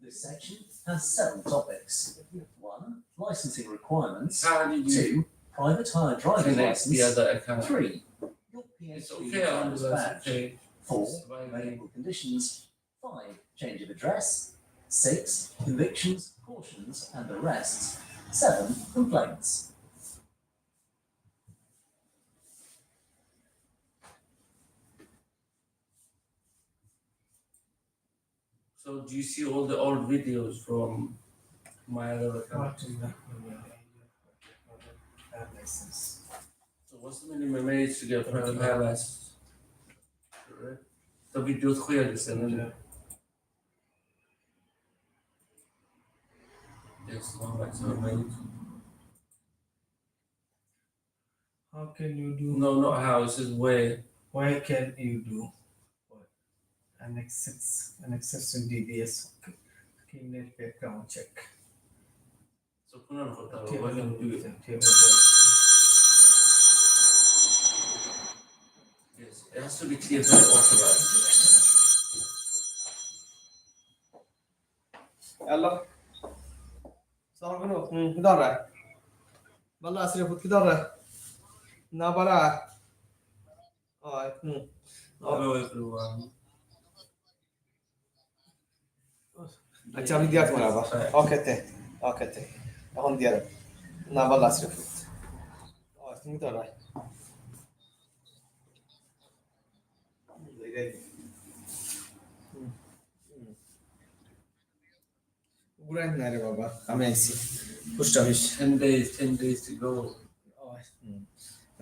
Speaker 4: This section has 7 topics. 1. Licensing requirements.
Speaker 3: How did you
Speaker 4: 2. Private hire driver's
Speaker 3: connect the
Speaker 4: license.
Speaker 3: other account?
Speaker 4: 3. Your
Speaker 3: It's
Speaker 4: PHP
Speaker 3: okay, I
Speaker 4: driver's
Speaker 3: understand.
Speaker 4: badge.
Speaker 3: Okay.
Speaker 4: 4.
Speaker 3: It's fine.
Speaker 4: Medical conditions. 5. Change of address. 6. Convictions, cautions and arrests. 7. Complaints.
Speaker 3: So do you see all the old videos from my other account?
Speaker 1: What is the license?
Speaker 3: So what's the minimum age to get private hire license? Correct. The videos clear this and then yes, no maximum age.
Speaker 1: How can you do?
Speaker 3: No, not how, it's just where.
Speaker 1: Why can you do? An access to DBS criminal background check.
Speaker 3: So Kunan Kota,
Speaker 1: Table
Speaker 3: what can you do?
Speaker 1: table.
Speaker 3: Yes, it has to be TFL authorized.
Speaker 5: يلا صار منو كدارة والله أسرع كدارة نابلا
Speaker 3: Hello everyone.
Speaker 5: أنت عم ديارك مرابا أوكي تي أهون ديارك نابلا أسرع كدارة Gurang nare baba, amazing. Push
Speaker 3: 10 days to go.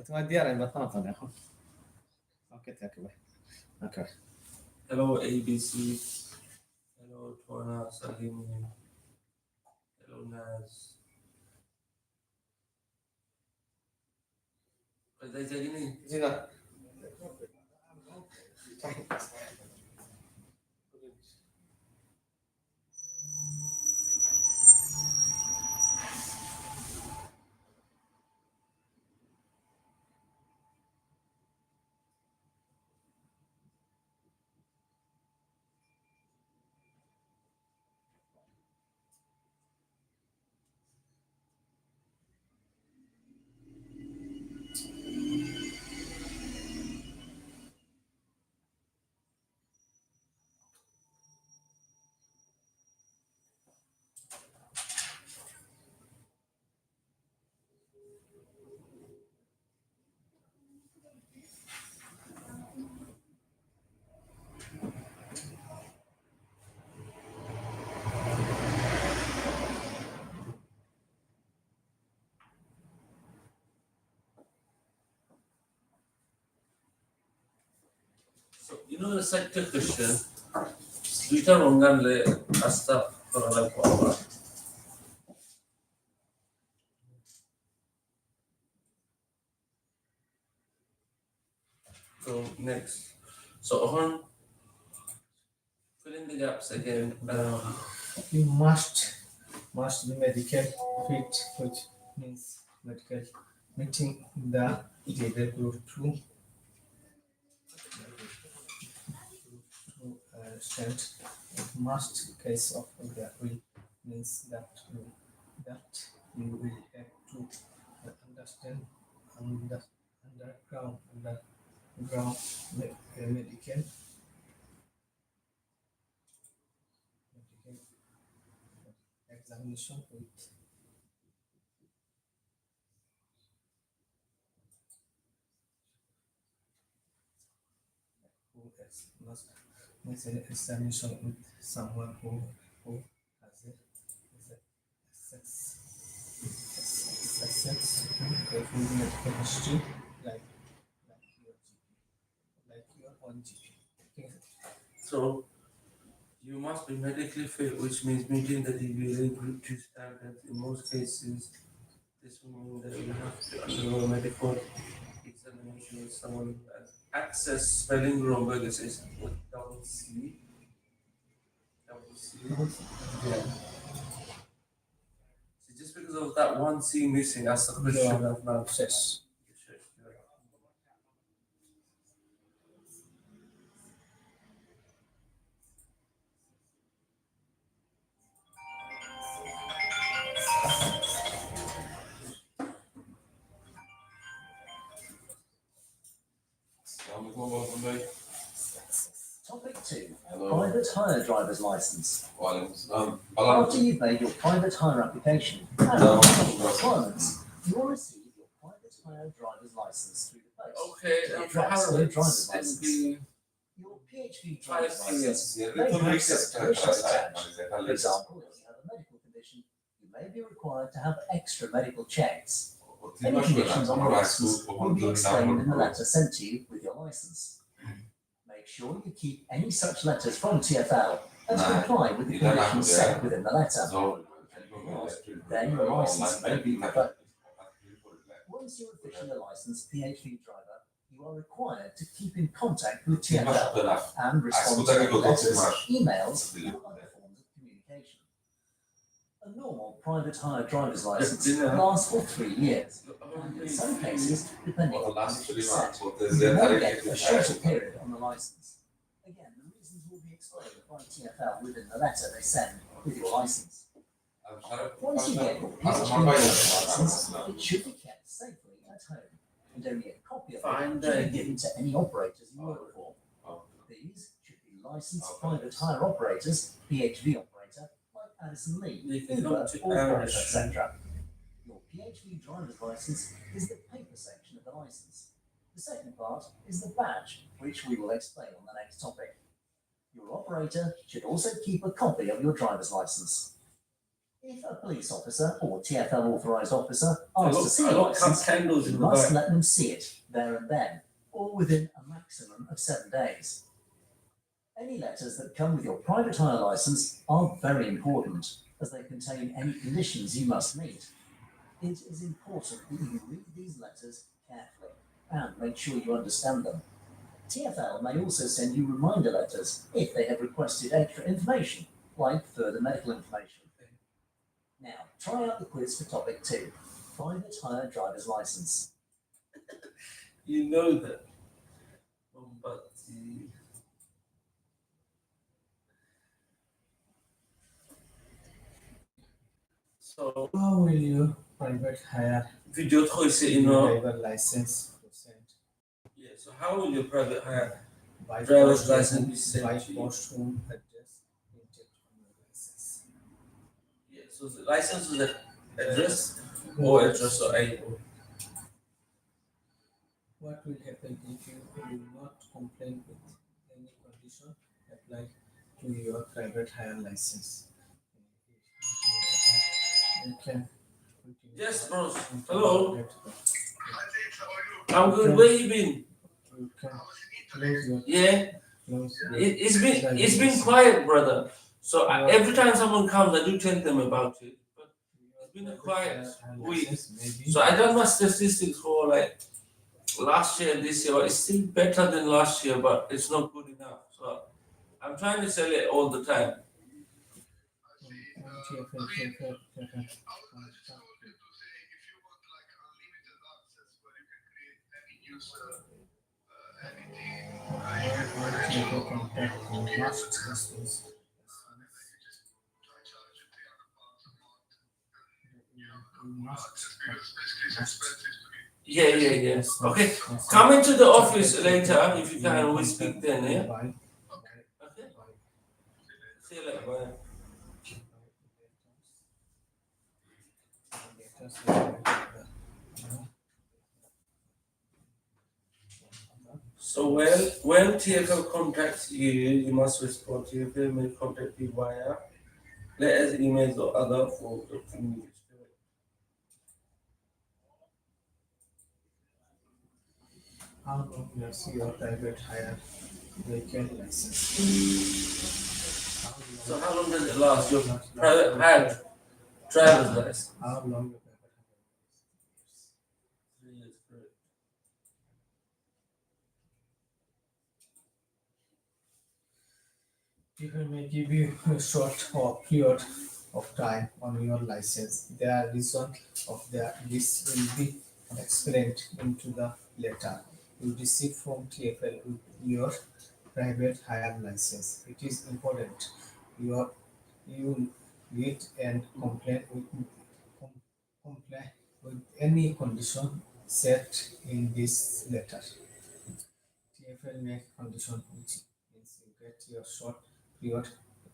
Speaker 5: तुम्हारा दिया रहा है बताना था देखो okay okay
Speaker 3: Hello ABC. Hello Torna Salim. Hello Naz. Kaya jadi ni.
Speaker 5: जीना
Speaker 3: So you know the sector question. Kita rongan le asta orang apa. So next. So on fill in the gaps again.
Speaker 1: You must be medical fit, which means medical meeting the level group 2 stand. Must case of the will means that you will have to understand underground medical examination with must an examination with someone who has a sex assets, including medical history, like your own GP. Okay.
Speaker 3: So you must be medically fit, which means meeting the DVLA Group 2 standards. In most cases, this will mean that you have to undergo a medical examination with someone who has access spelling Romberg is with double C. Yeah. So just because of that one C missing, that's the question I've now said.
Speaker 4: Topic 2.
Speaker 2: Hello.
Speaker 4: Private hire driver's license.
Speaker 2: Walaikum salam.
Speaker 4: After you've made your private hire application and fulfilled the requirements, you will receive your private hire driver's license through the post.
Speaker 3: Okay, and for Harold,
Speaker 4: driver's
Speaker 3: it'll
Speaker 4: license.
Speaker 3: be
Speaker 4: Your PHV driver's
Speaker 3: 5
Speaker 4: license
Speaker 3: years.
Speaker 4: may have certifications attached. For example, if you have a medical condition, you may be required to have extra medical checks. Any conditions on the license will be explained in the letter sent to you with your license. Make sure you keep any such letters from TfL and comply with the conditions set within the letter. Then your license may be revoked. Once you're officially a licensed PHV driver, you are required to keep in contact with TfL and respond to letters, emails, and other forms of communication. A normal private hire driver's license lasts for 3 years, and in some cases, depending on how it is set, you may get a shorter period on the license. Again, the reasons will be explained by TfL within the letter they send with your license. Once you get your PHV driver's license, it should be kept safely at home, and only a copy of it should be given to any operators you work for. These should be licensed private hire operators, PHV operator, like Addison Lee, Uber, or etc. Your PHV driver's license is the paper section of the license. The second part is the badge, which we will explain on the next topic. Your operator should also keep a copy of your driver's license. If a police officer or TfL authorised officer asks to see your license, you must let them see it there and then, or within a maximum of 7 days. Any letters that come with your private hire license are very important, as they contain any conditions you must meet. It is important that you read these letters carefully and make sure you understand them. TfL may also send you reminder letters if they have requested extra information, like further medical information. Now, try out the quiz for topic 2, private hire driver's license.
Speaker 3: You know that. But so
Speaker 1: How will you private hire
Speaker 3: video
Speaker 1: driver license present?
Speaker 3: Yeah, so how will your private hire
Speaker 1: By
Speaker 3: driver's
Speaker 1: post
Speaker 3: license
Speaker 1: home-
Speaker 3: be sent
Speaker 1: by
Speaker 3: to you?
Speaker 1: post home address printed on your license.
Speaker 3: Yeah, so the license is the address or address or ID.
Speaker 1: What will happen if you do not complain with any condition applied to your private hire license? You can continue.
Speaker 3: Yes, bros. Hello. I'm good. Where you been?
Speaker 1: You can close your
Speaker 3: Yeah,
Speaker 1: close your
Speaker 3: it's been quiet, brother. So every time someone comes, I do tell them about it. But it's been a quiet week.
Speaker 1: Maybe.
Speaker 3: So I done my statistics for like last year and this year. It's still better than last year, but it's not good enough. So I'm trying to sell it all the time. Yeah. Okay, come into the office later if you can. We speak then. Yeah. Okay. See you later. Bye. So when TfL contacts you, you must respond. TfL may contact you via letters, emails, or other forms of communication.
Speaker 1: How long you have your private hire vehicle license?
Speaker 3: So how long does it last? Your private hire driver's license?
Speaker 1: How long your private hire?
Speaker 3: 3 years, correct.
Speaker 1: People may give you a short or period of time on your license. The reason of this will be explained into the letter you receive from TFL with your private hire license. It is important you read and comply with any condition set in this letter. TFL make condition which means you get your short period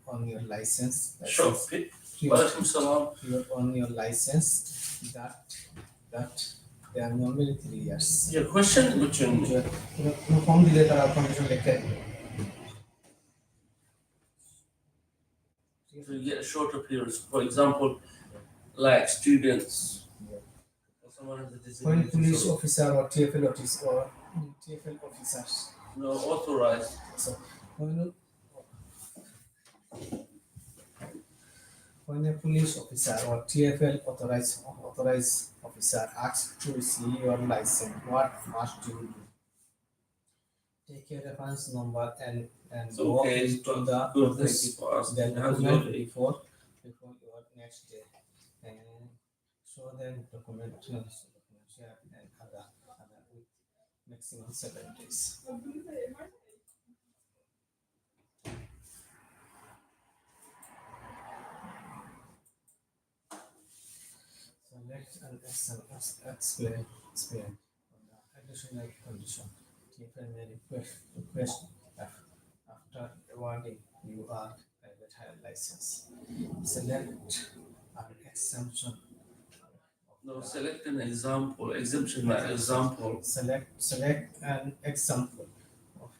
Speaker 1: on your license.
Speaker 3: Sure.
Speaker 1: Period,
Speaker 3: Walaikum salam.
Speaker 1: period on your license that they are normally 3 years.
Speaker 3: Your question, which one?
Speaker 1: From the letter of condition letter.
Speaker 3: So you get shorter periods. For example, like students or someone has a
Speaker 1: When
Speaker 3: disability.
Speaker 1: police
Speaker 3: so-
Speaker 1: officer or TFL officer or TFL officers.
Speaker 3: No, authorized.
Speaker 1: So when a police officer or TFL authorized officer asks to see your license, what must you do? Take a reference number and
Speaker 3: It's
Speaker 1: go
Speaker 3: okay. It's
Speaker 1: into the
Speaker 3: good. Thank you
Speaker 1: office,
Speaker 3: for asking.
Speaker 1: then
Speaker 3: How's
Speaker 1: document
Speaker 3: your day?
Speaker 1: before your next day and show them document share and other with maximum 7 days. So let's explain on the additional condition. TFL may request after awarding you a private hire license. Select an exemption.
Speaker 3: No, select an example. Exemption, like example.
Speaker 1: Select an example of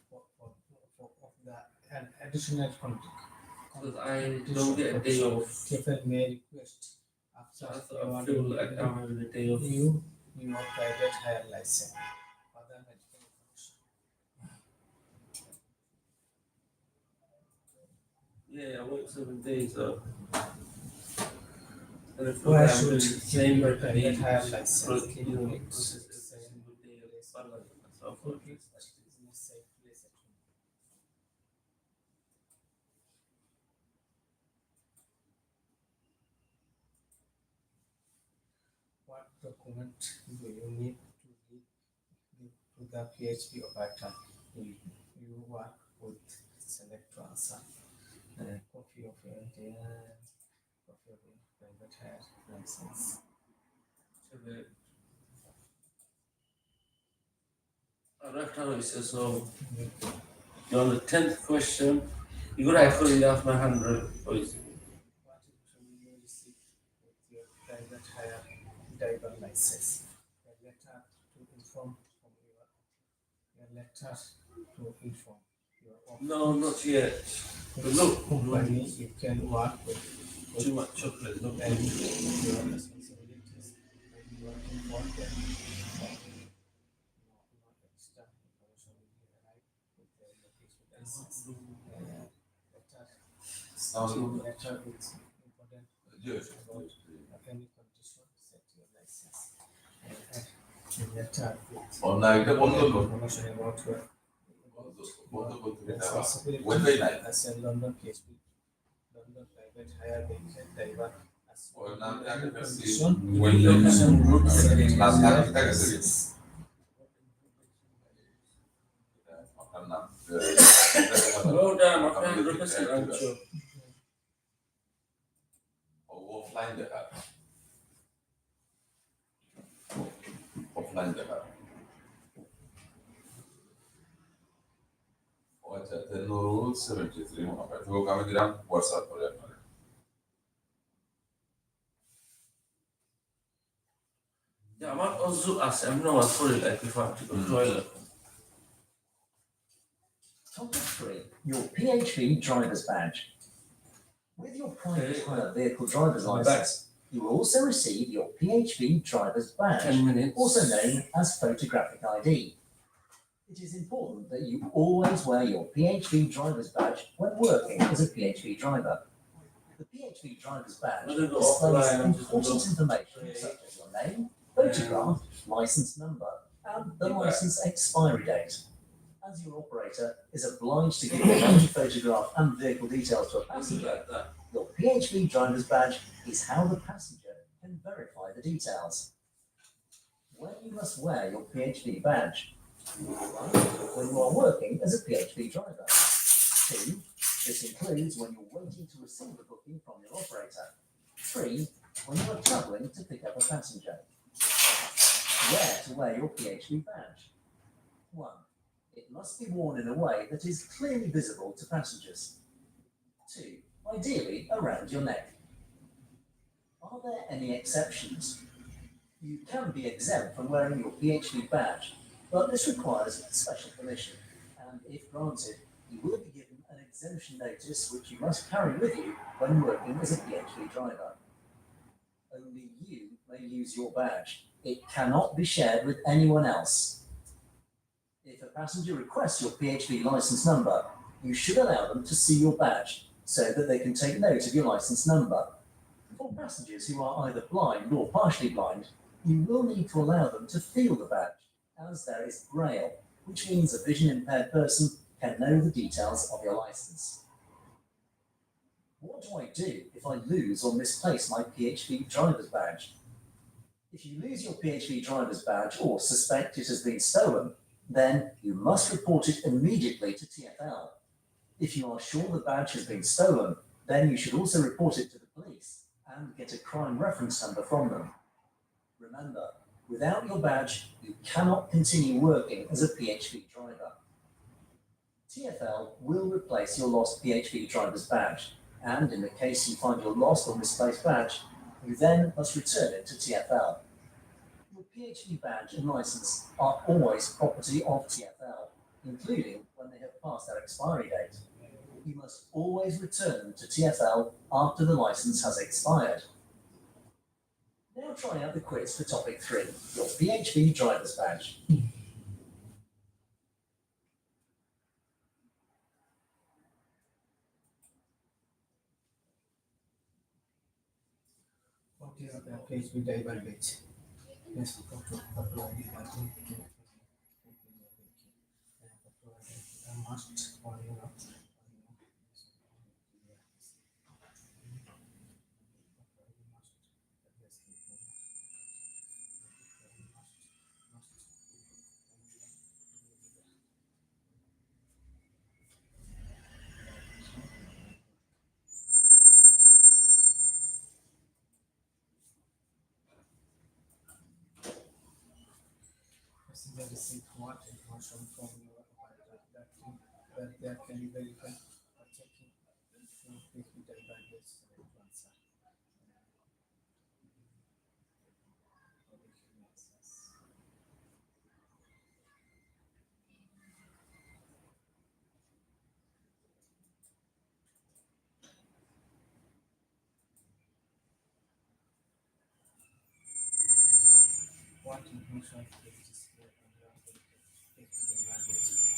Speaker 1: the an additional condition.
Speaker 3: Because I don't get a day off.
Speaker 1: TFL may request
Speaker 3: So I
Speaker 1: after
Speaker 3: thought I feel like I'm having a day off.
Speaker 1: you your private hire license. Other medical condition.
Speaker 3: Yeah, I work 7 days. And if
Speaker 1: Why
Speaker 3: I'm
Speaker 1: should
Speaker 3: doing
Speaker 1: you
Speaker 3: the same
Speaker 1: your
Speaker 3: work I
Speaker 1: private
Speaker 3: need
Speaker 1: hire
Speaker 3: to
Speaker 1: license?
Speaker 3: process
Speaker 1: Keep your
Speaker 3: process every single day of my life. So I thought
Speaker 1: Keep it in a safe place at home. What document do you need to give to the PHP operator you work with? Select to answer. Copy of your copy of your private hire license.
Speaker 3: So I recognize so on the 10th question, you could actually have my 100 boys.
Speaker 1: What information you receive with your private hire driver license? A letter to inform from your letter to inform your office.
Speaker 3: No, not yet.
Speaker 1: Which
Speaker 3: look,
Speaker 1: company you can work with
Speaker 3: Too much chocolate. No.
Speaker 1: and your responsibilities when you are involved in no extra information will be arrived with the location license. Letter with important
Speaker 2: Yes.
Speaker 1: about any condition set your license. Letter with
Speaker 2: অন্য একটা বন্ধ কর
Speaker 1: information about your
Speaker 2: বন্ধ করতে এটা
Speaker 1: responsibility
Speaker 2: website নাই
Speaker 1: as a London PHP, London private hire vehicle driver as
Speaker 2: ওর নামটা আগে ফেলছি
Speaker 1: condition
Speaker 2: ওয়েবসাইট
Speaker 1: set
Speaker 2: নাম
Speaker 1: in
Speaker 2: থাকে
Speaker 1: your
Speaker 2: থাকে
Speaker 1: license.
Speaker 2: আপনার নাম
Speaker 3: Well done, my friend. 100% answer.
Speaker 2: Offline দেখা অফলাইন দেখা ও আচ্ছা নুরুল 73 মোহাম্মদ তো আমি দিলাম হোয়াটসঅ্যাপ করে আপনাদের
Speaker 3: Yeah, I might also ask. I'm not sorry, like if I have to go to the toilet.
Speaker 4: Topic 3. Your PHV driver's badge. With your private
Speaker 3: Okay.
Speaker 4: hire vehicle driver's
Speaker 3: I'm
Speaker 4: license, you will also receive your PHV driver's badge,
Speaker 3: 10 minutes.
Speaker 4: also known as photographic ID. It is important that you always wear your PHV driver's badge when working as a PHV driver. The PHV driver's badge
Speaker 3: I don't know,
Speaker 4: displays
Speaker 3: offline, I'm just
Speaker 4: important
Speaker 3: not-
Speaker 4: information such as your name, photograph, license number, and the license expiry date. As your operator is obliged to give your name, photograph, and vehicle details to a passenger,
Speaker 3: like that.
Speaker 4: your PHV driver's badge is how the passenger can verify the details. When you must wear your PHV badge? 1. When you are working as a PHV driver. 2. This includes when you're waiting to receive a booking from your operator. 3. When you are travelling to pick up a passenger. Where to wear your PHV badge? 1. It must be worn in a way that is clearly visible to passengers. 2. Ideally around your neck. Are there any exceptions? You can be exempt from wearing your PHV badge, but this requires special permission, and if granted, you will be given an exemption notice which you must carry with you when working as a PHV driver. Only you may use your badge. It cannot be shared with anyone else. If a passenger requests your PHV license number, you should allow them to see your badge so that they can take note of your license number. For passengers who are either blind or partially blind, you will need to allow them to feel the badge, as there is braille, which means a vision impaired person can know the details of your license. What do I do if I lose or misplace my PHV driver's badge? If you lose your PHV driver's badge or suspect it has been stolen, then you must report it immediately to TfL. If you are sure the badge has been stolen, then you should also report it to the police and get a crime reference number from them. Remember, without your badge, you cannot continue working as a PHV driver. TfL will replace your lost PHV driver's badge, and in the case you find your lost or misplaced badge, you then must return it to TfL. Your PHV badge and license are always property of TfL, including when they have passed their expiry date. You must always return them to TfL after the license has expired. Now try out the quiz for topic 3, your PHV driver's badge.
Speaker 1: What is the PHV driver badge? Yes, photo ID, must or you know. Passenger receive what information from your operator that they can verify or checking PHV driver badge answer. What information is displayed on your PHV driver badge?